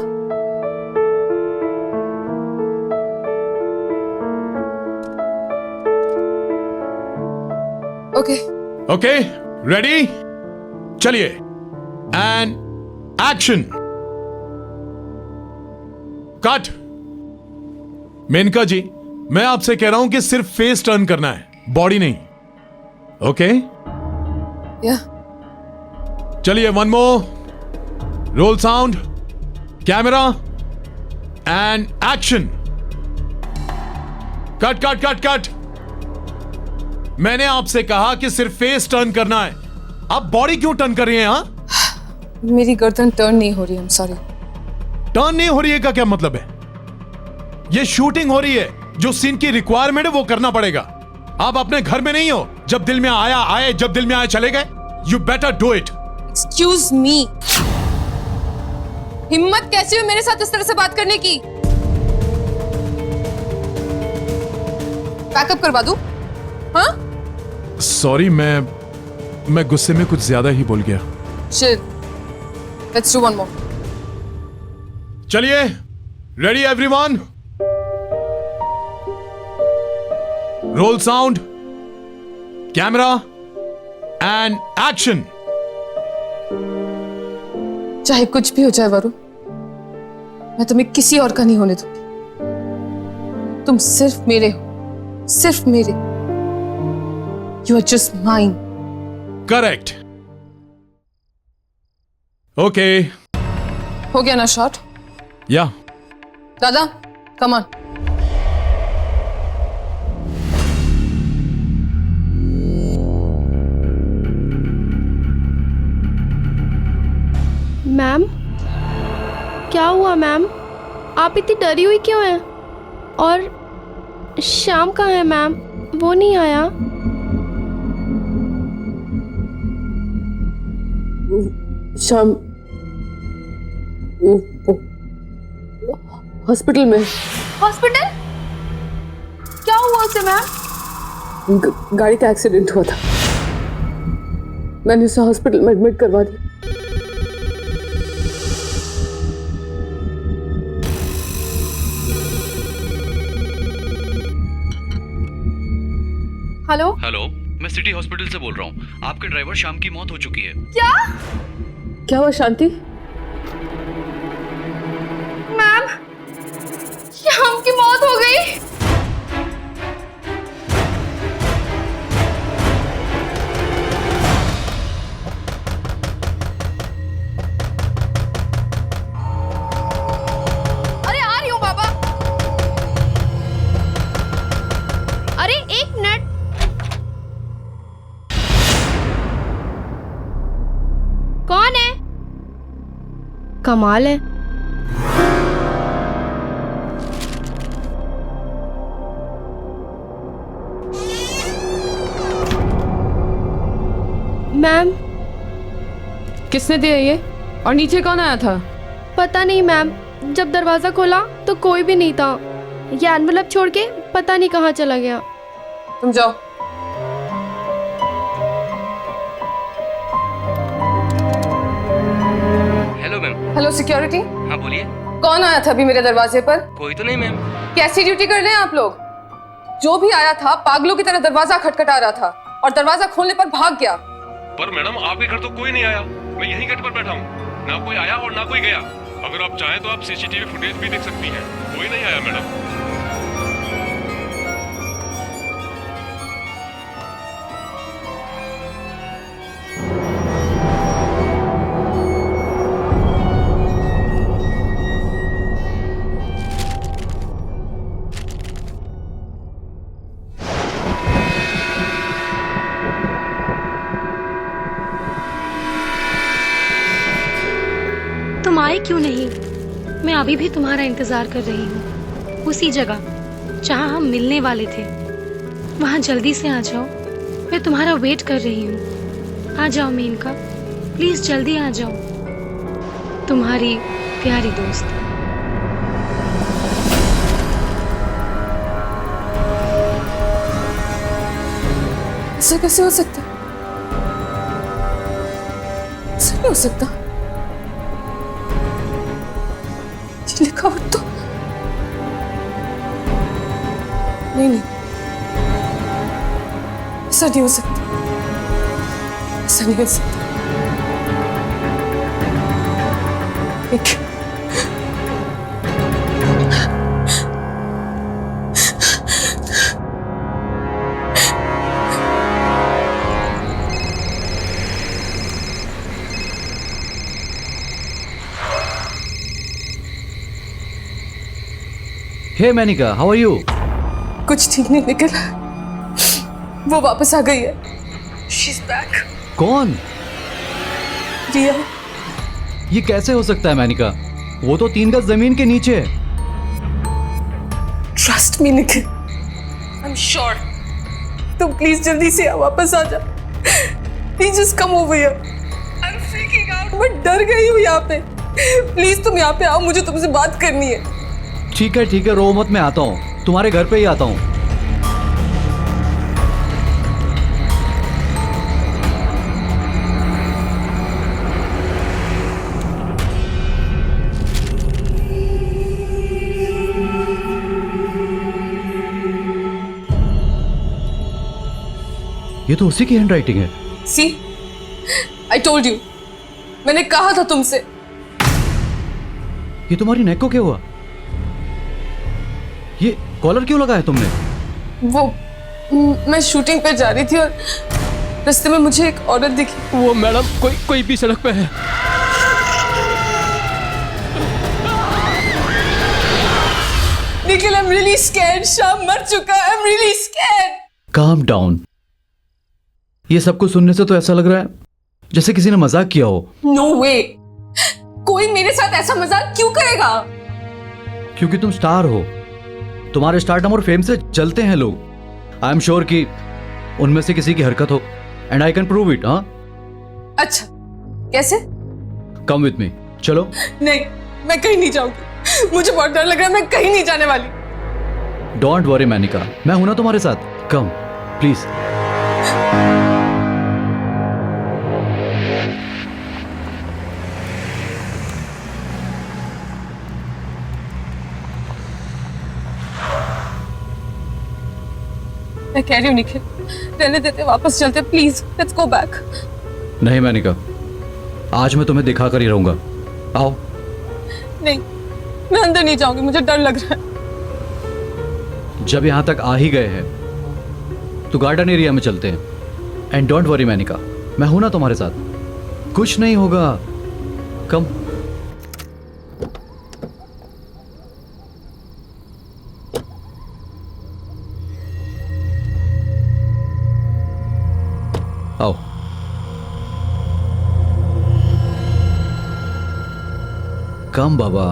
ओके ओके, रेडी, चलिए, एंड एक्शन। कट। मेनका जी, मैं आपसे कह रहा हूं कि सिर्फ फेस टर्न करना है, बॉडी नहीं। ओके या चलिए, one more, role sound, camera and action. Cut cut cut cut. मैंने आपसे कहा कि सिर्फ फेस टर्न करना है, आप बॉडी क्यों टर्न कर रही हैं? हाँ, मेरी गर्दन टर्न नहीं हो रही। I am sorry. टर्न नहीं हो रही है का क्या मतलब है? ये शूटिंग हो रही है, जो सीन की रिक्वायरमेंट है वो करना पड़ेगा। आप अपने घर में नहीं हो, जब दिल में आया आए, जब दिल में आए चले गए। You better do it. Excuse me, हिम्मत कैसी हुई मेरे साथ इस तरह से बात करने की? पैकअप करवा दूं? हाँ? सॉरी, मैं गुस्से में कुछ ज्यादा ही बोल गया। Shit. Let's do one more. चलिए, ready everyone, role sound, camera and action. चाहे कुछ भी हो जाए वरुण, मैं तुम्हें किसी और का नहीं होने दूंगी। तुम सिर्फ मेरे हो, सिर्फ मेरे। You are just mine. Correct. Okay, हो गया ना शॉट? या दादा, come on. मैम, क्या हुआ मैम? आप इतनी डरी हुई क्यों हैं? और श्याम कहाँ है मैम? वो नहीं आया? शाम हॉस्पिटल में। हॉस्पिटल? क्या हुआ उसे मैम? गाड़ी का एक्सीडेंट हुआ था, मैंने उसे हॉस्पिटल में एडमिट करवा दिया। हेलो हेलो, मैं सिटी हॉस्पिटल से बोल रहा हूँ। आपके ड्राइवर श्याम की मौत हो चुकी है। क्या हुआ शांति? मैम, श्याम की मौत हो गई। अरे आ रही हूँ बाबा। अरे एक मिनट। कौन है? कमाल है। मैम, किसने दिया ये? और नीचे कौन आया था? पता नहीं मैम, जब दरवाजा खोला तो कोई भी नहीं था। ये एनवलप छोड़ के पता नहीं कहाँ चला गया। तुम जाओ। Hello security. हाँ बोलिए। कौन आया था अभी मेरे दरवाजे पर? कोई तो नहीं मैम। कैसी ड्यूटी कर रहे हैं आप लोग? जो भी आया था पागलों की तरह दरवाजा खटखटा रहा था और दरवाजा खोलने पर भाग गया। पर मैडम आपके घर तो कोई नहीं आया, मैं यहीं गेट पर बैठा हूँ, ना कोई आया और ना कोई गया। अगर आप चाहें तो आप सीसीटीवी फुटेज भी देख सकती हैं, कोई नहीं आया मैडम। तुम आए क्यों नहीं? मैं अभी भी तुम्हारा इंतजार कर रही हूँ, उसी जगह जहाँ हम मिलने वाले थे। वहाँ जल्दी से आ जाओ, मैं तुम्हारा वेट कर रही हूँ। आ जाओ मेनका, प्लीज जल्दी आ जाओ। तुम्हारी प्यारी दोस्त। ऐसा कैसे हो सकता? ऐसा नहीं हो सकता। ये लिखावट तो नहीं, ऐसा नहीं हो सकता, ऐसा नहीं हो सकता। हे मैनिका, हाउ आर यू? कुछ ठीक नहीं निकल, वो वापस आ गई है। She's back. कौन? रिया। ये कैसे हो सकता है मैनिका? वो तो 3 गज जमीन के नीचे है। Trust me Nikhil, I am sure. तुम प्लीज जल्दी से वापस आ जा। Please just come over here. I am freaking out, मैं डर गई हूँ यहाँ पे। प्लीज तुम यहाँ पे आओ, मुझे तुमसे बात करनी है। ठीक है, रो मत, मैं आता हूँ, तुम्हारे घर पे ही आता हूँ। ये तो उसी की हैंडराइटिंग है। सी, आई टोल्ड यू, मैंने कहा था तुमसे। ये तुम्हारी नेक को क्या हुआ? ये कॉलर क्यों लगाया तुमने? वो मैं शूटिंग पे जा रही थी और रास्ते में मुझे एक औरत दिखी। वो मैडम कोई भी सड़क पे है। Nikhil, I'm really scared। शाम मर चुका है। I'm really scared। Calm down. ये सब कुछ सुनने से तो ऐसा लग रहा है जैसे किसी ने मजाक किया हो। No way। कोई मेरे साथ ऐसा मजाक क्यों करेगा? क्योंकि तुम स्टार हो, तुम्हारे स्टारडम और फेम से जलते हैं लोग। आई एम श्योर कि उनमें से किसी की हरकत हो, and I can prove it. हाँ, अच्छा, कैसे? कम विथ मी, चलो। नहीं, मैं कहीं नहीं जाऊंगी, मुझे बहुत डर लग रहा है, मैं कहीं नहीं जाने वाली। डोंट वरी मैनिका, मैं हूं ना तुम्हारे साथ। Come please. मैं कह रही हूँ निखिल, रहने देते, वापस चलते, प्लीज लेट्स गो बैक। नहीं मैनिका, आज मैं तुम्हें दिखा कर ही रहूंगा। आओ। नहीं, मैं अंदर नहीं जाऊंगी, मुझे डर लग रहा है। जब यहां तक आ ही गए हैं तो गार्डन एरिया में चलते हैं। एंड डोंट वरी मैनिका, मैं हूं ना तुम्हारे साथ, कुछ नहीं होगा। कम। आओ। कम बाबा,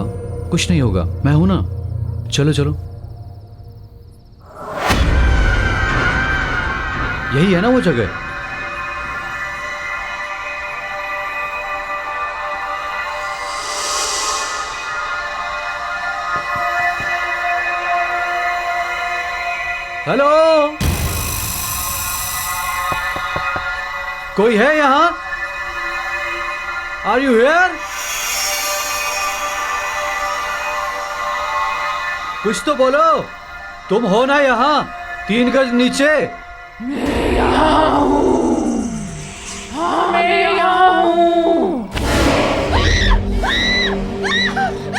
कुछ नहीं होगा, मैं हूं ना। चलो चलो। यही है ना वो जगह? हेलो, कोई है यहां? Are you here? कुछ तो बोलो, तुम हो ना यहाँ 3 गज नीचे?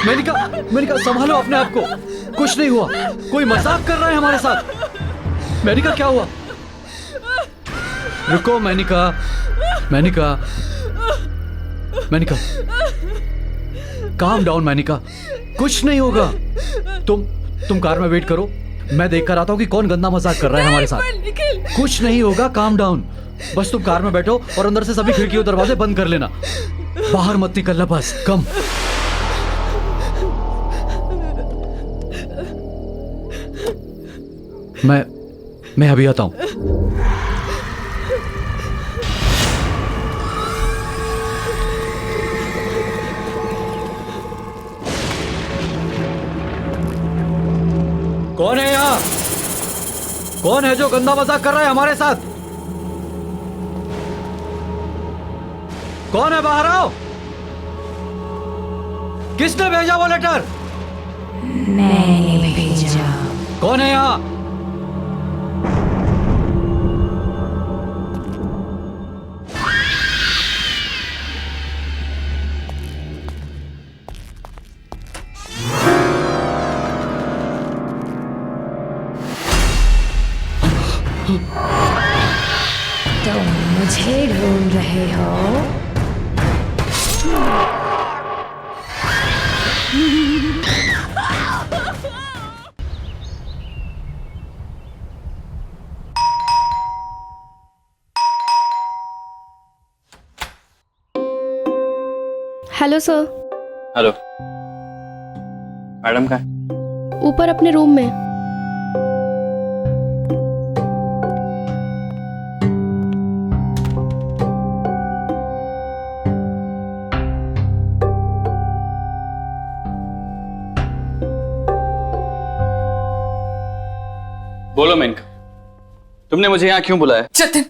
मेनिका संभालो अपने आप को, कुछ नहीं हुआ, कोई मजाक कर रहा है हमारे साथ। मेनिका क्या हुआ? रुको मेनिका, काम डाउन मेनिका, कुछ नहीं होगा। तुम कार में वेट करो, मैं देख कर आता हूँ कि कौन गंदा मजाक कर रहा है हमारे साथ। कुछ नहीं होगा, काम डाउन। बस तुम कार में बैठो और अंदर से सभी खिड़की और दरवाजे बंद कर लेना, बाहर मत निकलना बस। कम मैं अभी आता हूं। कौन है यहाँ? कौन है जो गंदा मजाक कर रहा है हमारे साथ? कौन है? बाहर आओ। किसने भेजा वो लेटर? मैंने भेजा। कौन है यहाँ? तुम मुझे ढूंढ रहे हो? Hello sir. हेलो मैडम, कहाँ है? ऊपर अपने रूम में। बोलो मेनका, तुमने मुझे यहाँ क्यों बुलाया? जतिन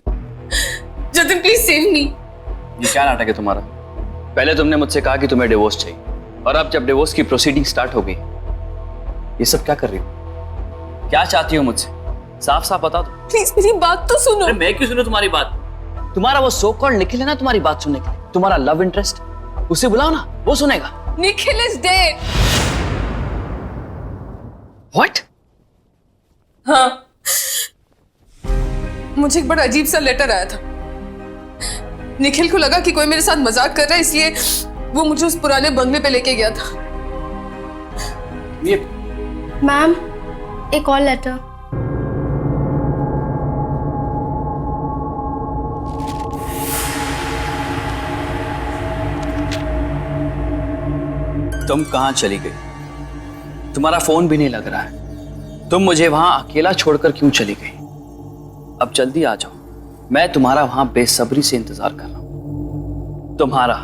प्लीज सेव मी। ये क्या नाटक है तुम्हारा? पहले तुमने मुझसे कहा कि तुम्हें डिवोर्स चाहिए, और अब जब डिवोर्स की प्रोसीडिंग स्टार्ट हो गई, ये सब क्या कर रही हो? क्या चाहती हो मुझसे? साफ साफ बता दो। प्लीज मेरी बात तो सुनो। अरे मैं क्यों सुनूं तुम्हारी बात? तुम्हारा वो सो कॉल्ड निखिल है ना तुम्हारी बात सुनने के लिए, तुम्हारा लव इंटरेस्ट, उसे बुलाओ ना, वो सुनेगा। Nikhil is dead. व्हाट? हाँ, मुझे एक बड़ा अजीब सा लेटर आया था। निखिल को लगा कि कोई मेरे साथ मजाक कर रहा है, इसलिए वो मुझे उस पुराने बंगले पे लेके गया था। ये मैम, एक और लेटर। तुम कहां चली गई? तुम्हारा फोन भी नहीं लग रहा है। तुम मुझे वहां अकेला छोड़कर क्यों चली गई? अब जल्दी आ जाओ, मैं तुम्हारा वहां बेसब्री से इंतजार कर रहा हूं। तुम्हारा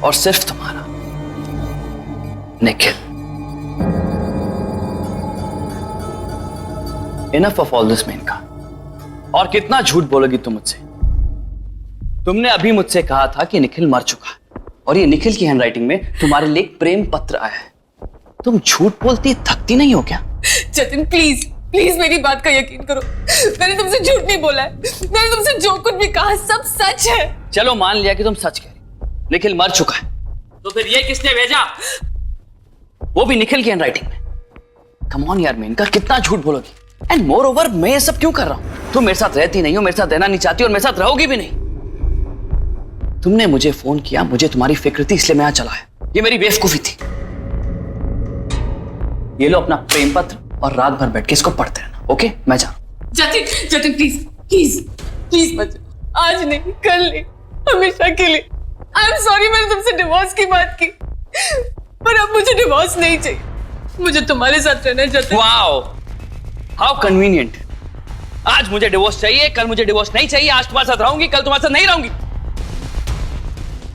और सिर्फ तुम्हारा Nikhil. Enough of all this Menaka. और कितना झूठ बोलोगी तुम मुझसे? तुमने अभी मुझसे कहा था कि निखिल मर चुका है, और ये निखिल की हैंडराइटिंग में तुम्हारे लिए एक प्रेम पत्र आया है। तुम झूठ बोलती थकती नहीं हो क्या? जतिन प्लीज प्लीज मेरी बात का यकीन करो, मैंने तुमसे झूठ नहीं बोला है। मैंने तुमसे जो कुछ भी कहा सब सच है। चलो मान लिया कि तुम सच कह रही, निखिल मर चुका है, तो फिर ये किसने भेजा? वो भी निखिल की हैंडराइटिंग में। कम ऑन यार मेनका, कितना झूठ बोलोगी? एंड मोर ओवर मैं ये सब क्यों कर रहा हूं? तुम मेरे साथ रहती नहीं हो, मेरे साथ रहना नहीं चाहती और मेरे साथ रहोगी भी नहीं। तुमने मुझे फोन किया, मुझे तुम्हारी फिक्र थी, इसलिए मैं यहां चला आया। ये मेरी बेवकूफी थी। ये लो अपना प्रेम पत्र और रात भर बैठ के इसको पढ़ते रहना, ओके? मैं जा रहा हूं। जतिन प्लीज प्लीज प्लीज मत जाओ। आज नहीं, कल नहीं, हमेशा के लिए। आई एम सॉरी मैंने तुमसे डिवोर्स की बात की, पर अब मुझे डिवोर्स नहीं चाहिए। मुझे तुम्हारे साथ रहना है जतिन। Wow, how convenient. आज मुझे डिवोर्स चाहिए, कल मुझे डिवोर्स नहीं चाहिए। आज तुम्हारे साथ रहूंगी, कल तुम्हारे साथ नहीं रहूंगी।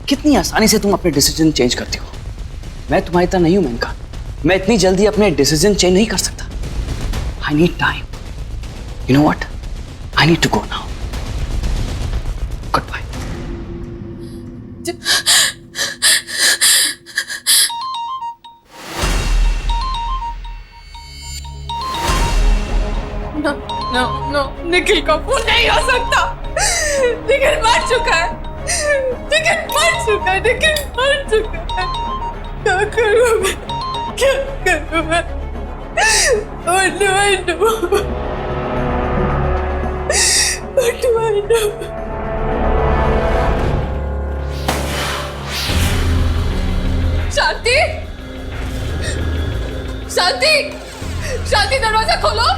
कितनी आसानी से तुम अपने डिसीजन चेंज करती हो। मैं तुम्हारी तरह नहीं हूं मेनका, मैं इतनी जल्दी अपने डिसीजन चेंज नहीं कर सकता। I need time. You know what, I need to go now. Goodbye. No no no, Nikhil का फोन नहीं हो सकता। निखिल मर चुका है, निखिल मर चुका है, निखिल मर चुका है। क्या करूं मैं, क्या करूं मैं? What do I do? What do I do? शांति, शांति, शांति, दरवाजा खोलो।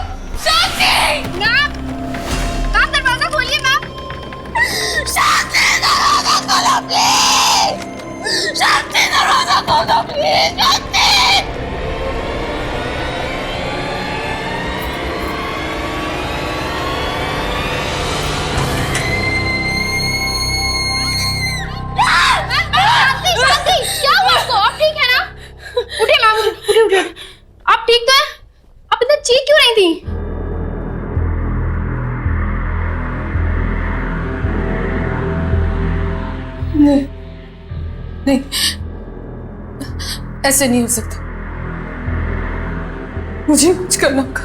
शांति, मैम, मैम दरवाजा खोलिए मैम। शांति, दरवाजा खोलो प्लीज। शांति, दरवाजा खोलो प्लीज। शांति। शांति, क्या हुआ आपको? आप ठीक है ना? उठिए मैम, उठिए उठिए। आप ठीक तो हैं? आप इतना चीख क्यों रही थी? नहीं, नहीं, ऐसे नहीं हो सकता। मुझे कुछ करना होगा,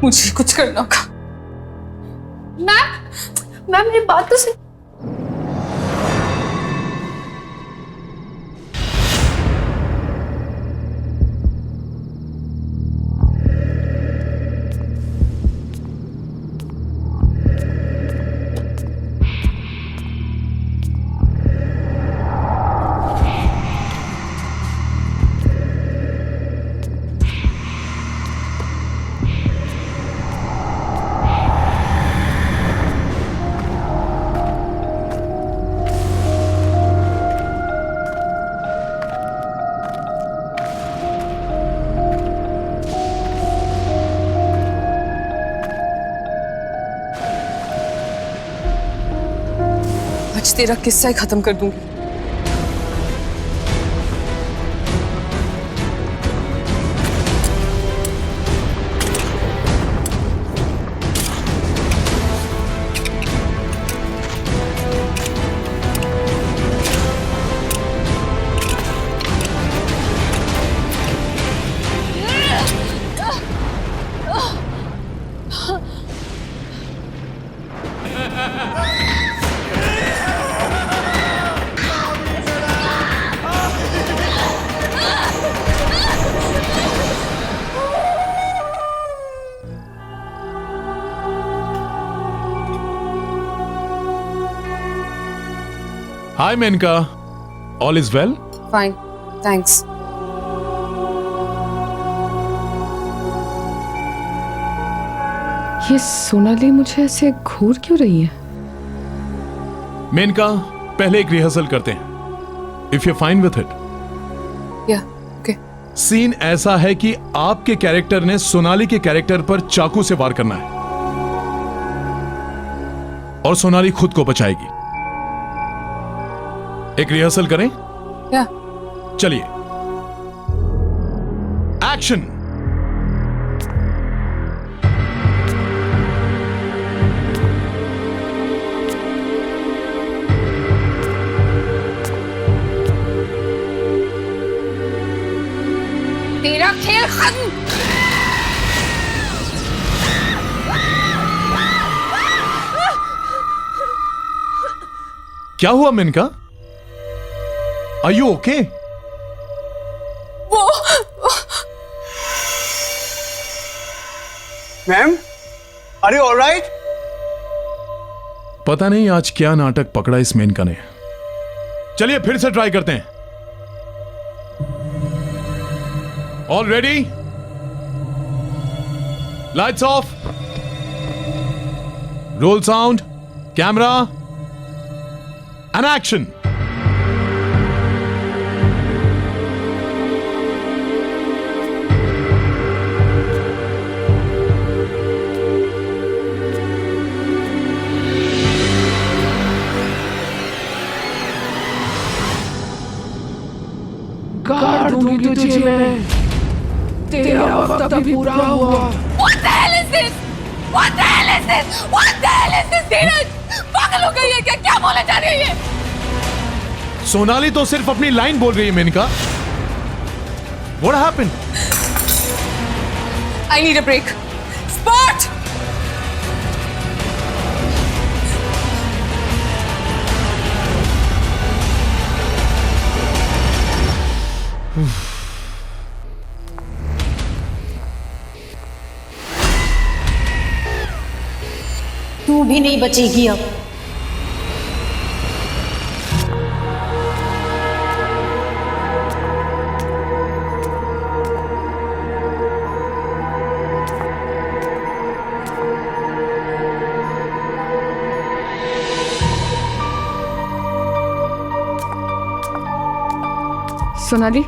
मुझे कुछ करना होगा। मैम, मैम मेरी बात तो सुन। आज तेरा किस्सा ही खत्म कर दूंगी। Hi Menka, all is well? Fine, thanks. ये सोनाली मुझे ऐसे घूर क्यों रही है? मेनका, पहले एक रिहर्सल करते हैं। If you're fine with it. Yeah, okay. Scene ऐसा है कि आपके कैरेक्टर ने सोनाली के कैरेक्टर पर चाकू से वार करना है और सोनाली खुद को बचाएगी। एक रिहर्सल करें? Yeah. चलिए, एक्शन। तेरा खेल खत्म। क्या हुआ Menaka? Are you okay? Ma'am, are you all right? पता नहीं आज क्या नाटक पकड़ा इस मेनका ने। चलिए फिर से ट्राई करते हैं। All ready? Lights off. Roll sound. Camera. And action. गाड़ दूंगी तुझे मैं, तेरा वक्त अभी पूरा हुआ। What the hell is this? What the hell is this? What the hell is this? धीरज, पागल हो गई है क्या? क्या बोले जा रही है? सोनाली तो सिर्फ अपनी लाइन बोल रही है Maneka. What happened? I need a break. यूं भी नहीं बचेगी अब। Sonali,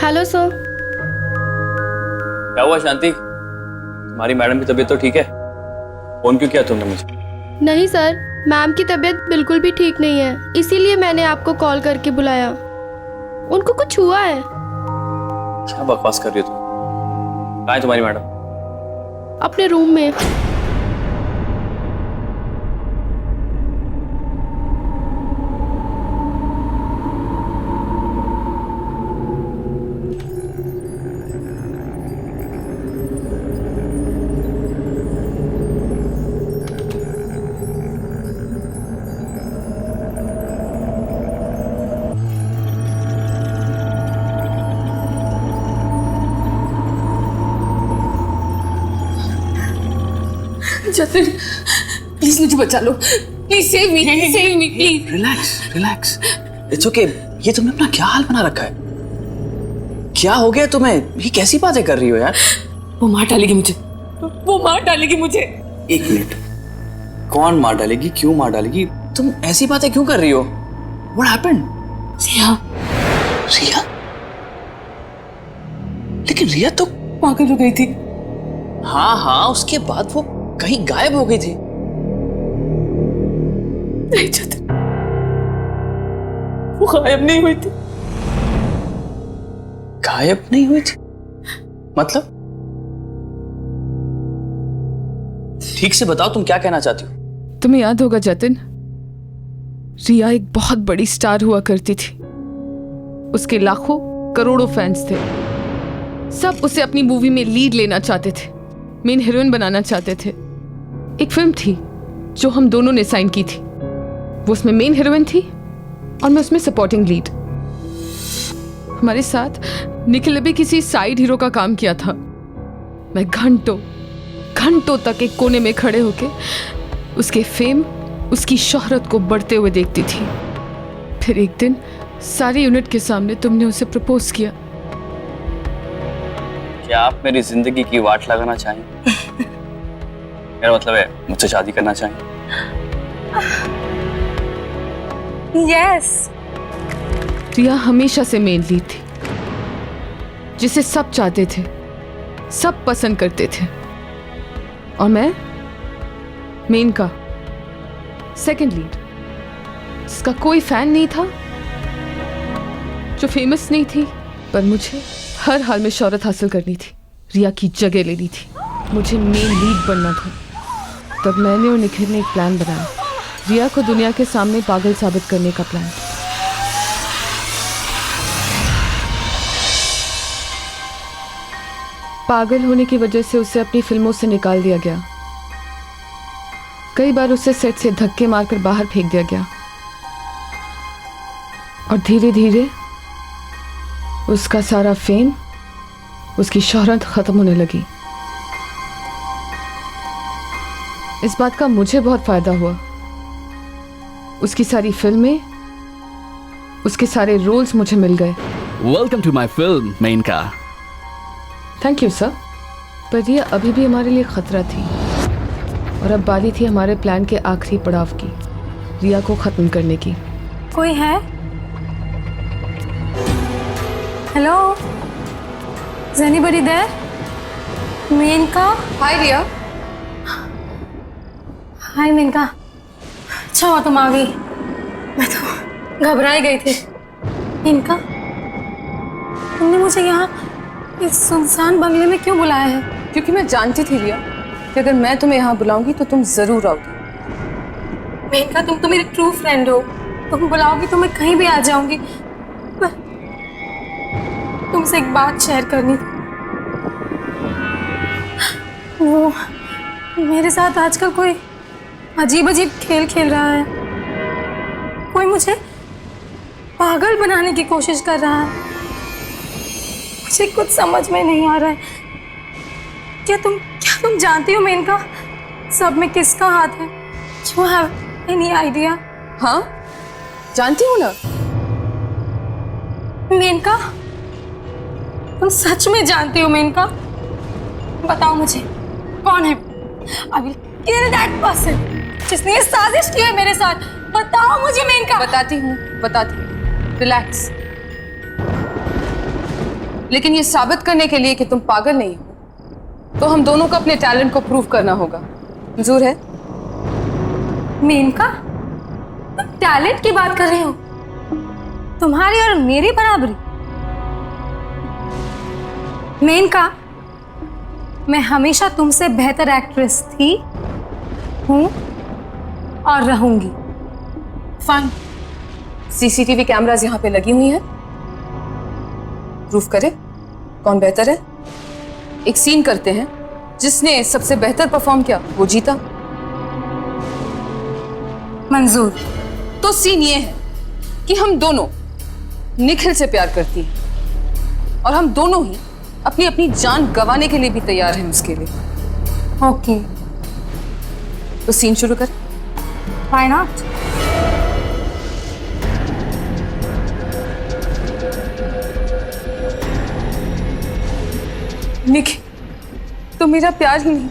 hello sir. क्या हुआ शांति? तुम्हारी मैडम की तबीयत तो ठीक है? फोन क्यों किया तुमने मुझे? नहीं सर, मैम की तबीयत बिल्कुल भी ठीक नहीं है, इसीलिए मैंने आपको कॉल करके बुलाया। उनको कुछ हुआ है। क्या बकवास कर रही हो तुम? कहाँ है तुम्हारी मैडम? अपने रूम में। जतिन, प्लीज मुझे बचा लो, please save me, please. Relax, it's okay. ये तुमने अपना क्या हाल बना रखा है? क्या हो गया तुम्हें? ये कैसी बातें कर रही हो यार? वो मार डालेगी मुझे, वो मार डालेगी मुझे। एक मिनट, कौन मार डालेगी? क्यों मार डालेगी? तुम ऐसी बातें क्यों कर रही हो? What happened? रिया? लेकिन रिया तो पागल हो गई थी। हाँ, उसके बाद वो कहीं गायब हो गई थी। नहीं जतिन, वो गायब नहीं हुई थी। गायब नहीं हुई थी? मतलब? ठीक से बताओ, तुम क्या कहना चाहती हो? तुम्हें याद होगा जतिन, रिया एक बहुत बड़ी स्टार हुआ करती थी। उसके लाखों करोड़ों फैंस थे। सब उसे अपनी मूवी में लीड लेना चाहते थे, मेन हीरोइन बनाना चाहते थे। एक फिल्म थी जो हम दोनों ने साइन की थी। वो उसमें मेन हीरोइन थी और मैं उसमें सपोर्टिंग लीड। हमारे साथ निखिल ने भी किसी साइड हीरो का काम किया था। मैं घंटों तक एक कोने में खड़े होके उसके फेम, उसकी शोहरत को बढ़ते हुए देखती थी। फिर एक दिन सारी यूनिट के सामने तुमने उसे प्रपोज किया। क्या आप मेरी जिंदगी की वाट लगाना चाहेंगे? मेरा मतलब है मुझसे शादी करना चाहेंगे? यस। रिया हमेशा से मेन लीड थी, जिसे सब चाहते थे, सब पसंद करते थे। और मैं मेन का सेकंड लीड, जिसका कोई फैन नहीं था, जो फेमस नहीं थी, पर मुझे हर हाल में शोहरत हासिल करनी थी, रिया की जगह लेनी थी, मुझे मेन लीड बनना था। तब मैंने और निखिल ने एक प्लान बनाया, रिया को दुनिया के सामने पागल साबित करने का प्लान। पागल होने की वजह से उसे अपनी फिल्मों से निकाल दिया गया। कई बार उसे सेट से धक्के मारकर बाहर फेंक दिया गया और धीरे धीरे उसका सारा फेम, उसकी शोहरत खत्म होने लगी। इस बात का मुझे बहुत फायदा हुआ। उसकी सारी फिल्में, उसके सारे रोल्स मुझे मिल गए। Welcome to my film Menaka. Thank you sir. पर यह अभी भी हमारे लिए खतरा थी और अब बारी थी हमारे प्लान के आखिरी पड़ाव की, रिया को खत्म करने की। कोई है? Hello, is anybody there? Menka? Hi Riya. Hi Menka, अच्छा हुआ तुम आ गई, मैं तो घबराई गई थी। मेनका, तुमने मुझे यहाँ इस सुनसान बंगले में क्यों बुलाया है? क्योंकि मैं जानती थी रिया कि अगर मैं तुम्हें यहाँ बुलाऊंगी तो तुम जरूर आओगी। मेनका, तुम तो मेरी ट्रू फ्रेंड हो, तुम बुलाओगी तो मैं कहीं भी आ जाऊंगी, पर तुमसे एक बात शेयर करनी थी। वो मेरे साथ आजकल कोई अजीब अजीब खेल खेल रहा है। कोई मुझे पागल बनाने की कोशिश कर रहा है। मुझे कुछ समझ में नहीं आ रहा है। क्या तुम जानती हो मेनका, सब में किसका हाथ है? You have any idea? हाँ, जानती हूँ ना। मेनका, तुम सच में जानती हो मेनका? बताओ मुझे, कौन है? I will kill that person जिसने ये साजिश की है मेरे साथ। बताओ मुझे मेनका। बताती हूँ। रिलैक्स। लेकिन ये साबित करने के लिए कि तुम पागल नहीं हो, तो हम दोनों को अपने टैलेंट को प्रूव करना होगा। मंजूर है? मेनका, तुम टैलेंट की बात कर रहे हो? तुम्हारी और मेरी बराबरी? मेनका, मैं हमेशा तुमसे बेहतर एक्ट्रेस थी, हूं और रहूंगी। फाइन। सीसीटीवी कैमरास यहाँ पे लगी हुई हैं। प्रूफ करें कौन बेहतर है। एक सीन करते हैं, जिसने सबसे बेहतर परफॉर्म किया वो जीता। मंजूर। तो सीन ये है कि हम दोनों निखिल से प्यार करती हैं और हम दोनों ही अपनी अपनी जान गंवाने के लिए भी तैयार हैं उसके लिए। ओके, तो सीन शुरू कर। Why not? निखिल, तो मेरा प्यार ही नहीं,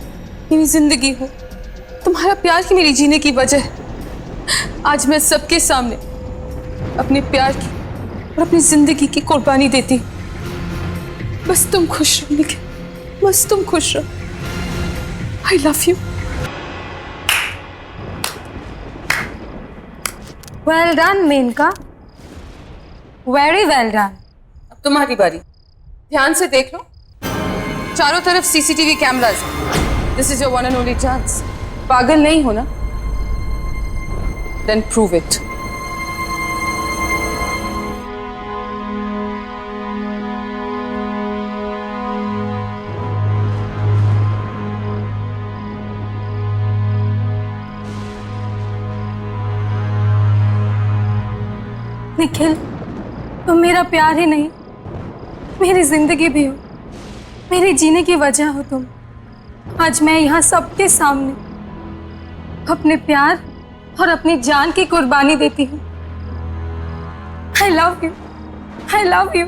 मेरी जिंदगी हो। तुम्हारा प्यार ही मेरी जीने की वजह है। आज मैं सबके सामने अपने प्यार की और अपनी जिंदगी की कुर्बानी देती हूँ। बस तुम खुश रहो निखिल, बस तुम खुश रहो। I love you. Well done Menaka, very well done. अब तुम्हारी बारी। ध्यान से देख लो, चारों तरफ CCTV cameras. This is your one and only chance. पागल नहीं हो ना? Then prove it. निखिल, तुम मेरा प्यार ही नहीं, मेरी जिंदगी भी हो, मेरे जीने की वजह हो तुम। आज मैं यहाँ सबके सामने अपने प्यार और अपनी जान की कुर्बानी देती हूँ। आई love you, I love you.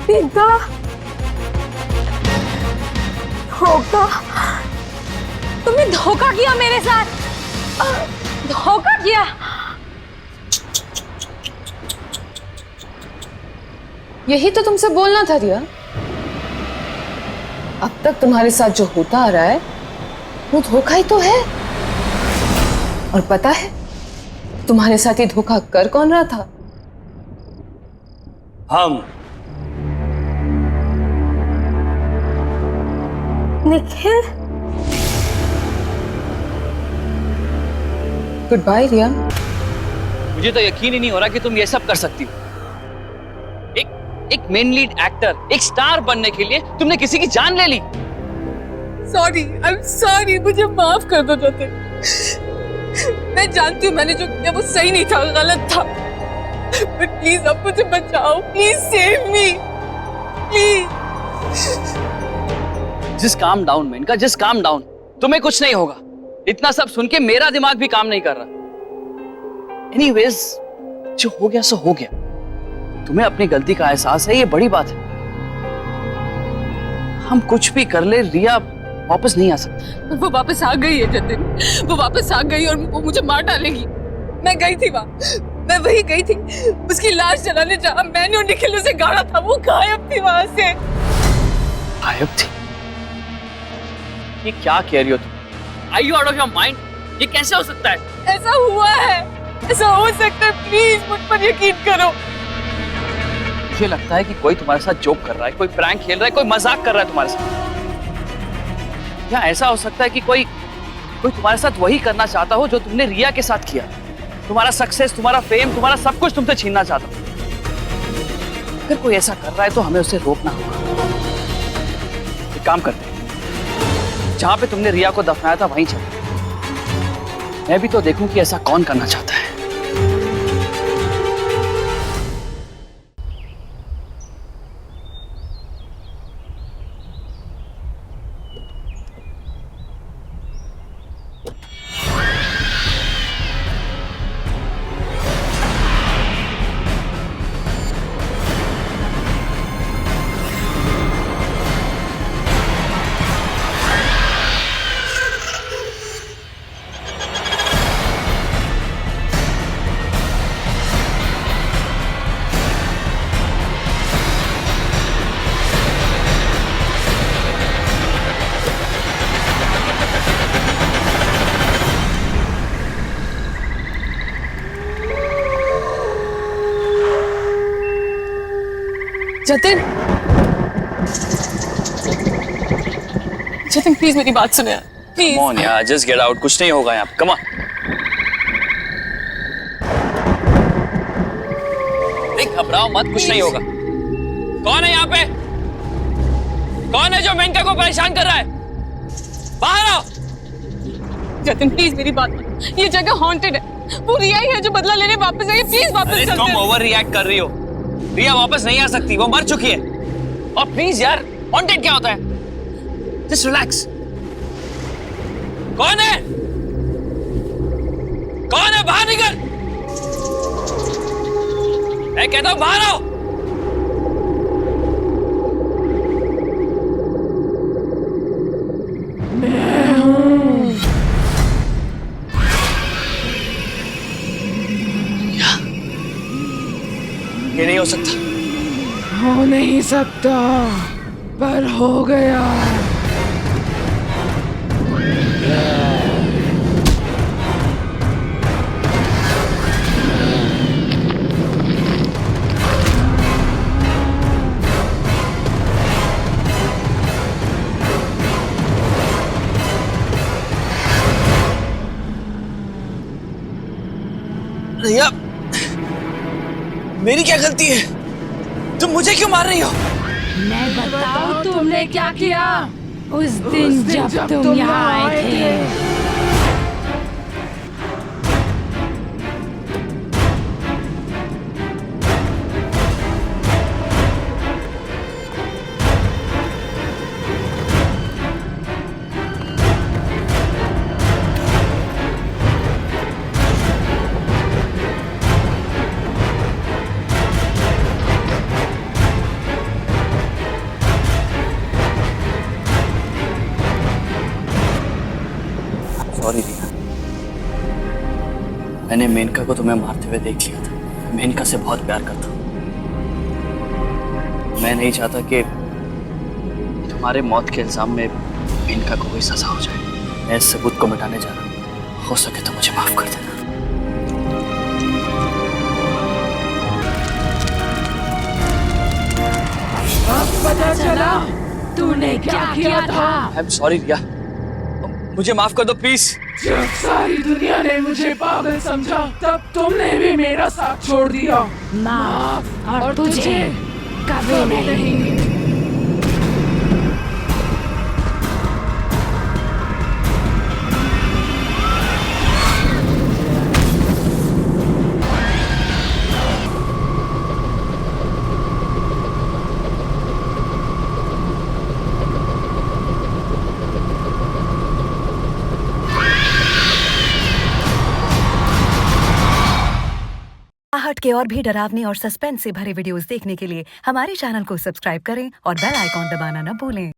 पिता, धोखा, तुमने धोखा किया मेरे साथ, धोखा किया। यही तो तुमसे बोलना था रिया। अब तक तुम्हारे साथ जो होता आ रहा है वो धोखा ही तो है। और पता है तुम्हारे साथ ये धोखा कर कौन रहा था? हम। निखिल, गुड बाय रिया। मुझे तो यकीन ही नहीं हो रहा कि तुम ये सब कर सकती हो। एक मेन लीड एक्टर, एक स्टार बनने के लिए तुमने किसी की जान ले ली। सॉरी, आई एम सॉरी, मुझे माफ कर दो जतिन। मैं जानती हूँ मैंने जो किया वो सही नहीं था, गलत था। बट प्लीज अब मुझे बचाओ, please save me, please. Just calm down Menaka, just calm down. तुम्हें कुछ नहीं होगा। इतना सब सुन के मेरा दिमाग भी काम नहीं कर रहा। एनीवेज, जो हो गया सो हो गया। तुम्हें अपनी गलती का एहसास है, ये बड़ी बात है। हम कुछ भी कर ले, रिया वापस नहीं आ सकती। वो वापस आ गई है जतिन, वो वापस आ गई और वो मुझे मार डालेगी। मैं गई थी वहां, मैं वही गई थी उसकी लाश जलाने, जहां मैंने और निखिल उसे गाड़ा था। वो गायब थी वहां से। गायब थी? ये क्या कह रही हो तुम? Are you out of your mind? ये कैसे हो सकता है? ऐसा हुआ है, ऐसा हो सकता है, प्लीज मुझ पर यकीन करो। मुझे लगता है कि कोई तुम्हारे साथ जोक कर रहा है, कोई प्रैंक खेल रहा है, कोई मजाक कर रहा है तुम्हारे साथ। या ऐसा हो सकता है कि कोई तुम्हारे साथ वही करना चाहता हो जो तुमने रिया के साथ किया। तुम्हारा सक्सेस, तुम्हारा फेम, तुम्हारा सब कुछ तुमसे छीनना चाहता हो। अगर कोई ऐसा कर रहा है तो हमें उसे रोकना होगा। एक काम करते हैं, जहां पे तुमने रिया को दफनाया था वहीं चलते। मैं भी तो देखूं कि ऐसा कौन करना चाहता है। जतिन, जतिन प्लीज मेरी बात सुनो यार, प्लीज। Come on यार, just get out, कुछ नहीं होगा यहाँ, come on। घबराओ मत, कुछ नहीं होगा। कौन है यहाँ पे? कौन है जो मेनका को परेशान कर रहा है? बाहर आओ। जतिन प्लीज मेरी बात, ये जगह हॉन्टेड है। वो रिया ही है जो बदला लेने वापस आई है, प्लीज वापस चलते हैं। तुम ओवर रिएक्ट कर रही हो। रिया वापस नहीं आ सकती, वो मर चुकी है। और प्लीज यार, हॉन्टेड क्या होता है? Just relax. कौन है? कौन है? बाहर निकल। मैं कहता हूं बाहर आओ। मैं हूं। ये नहीं हो सकता। हो नहीं सकता, पर हो गया। रिया, मेरी क्या गलती है? तुम मुझे क्यों मार रही हो? मैं बताऊं तुमने क्या किया उस दिन जब तुम यहाँ आए थे। सॉरी रिया, मैंने मेनका को तुम्हें मारते हुए देख लिया था। मेनका से बहुत प्यार करता हूं। मैं नहीं चाहता कि तुम्हारे मौत के इल्जाम में मेनका को कोई सजा हो जाए। मैं इस सबूत को मिटाने जा रहा हूं। हो सके तो मुझे माफ कर देना। अब पता चला तूने क्या किया था। आई एम सॉरी रिया, मुझे माफ कर दो प्लीज। जब सारी दुनिया ने मुझे पागल समझा, तब तुमने भी मेरा साथ छोड़ दिया। माफ और तुझे कभी नहीं। आहट के और भी डरावनी और सस्पेंस से भरे वीडियोस देखने के लिए हमारे चैनल को सब्सक्राइब करें और बेल आइकॉन दबाना न भूलें।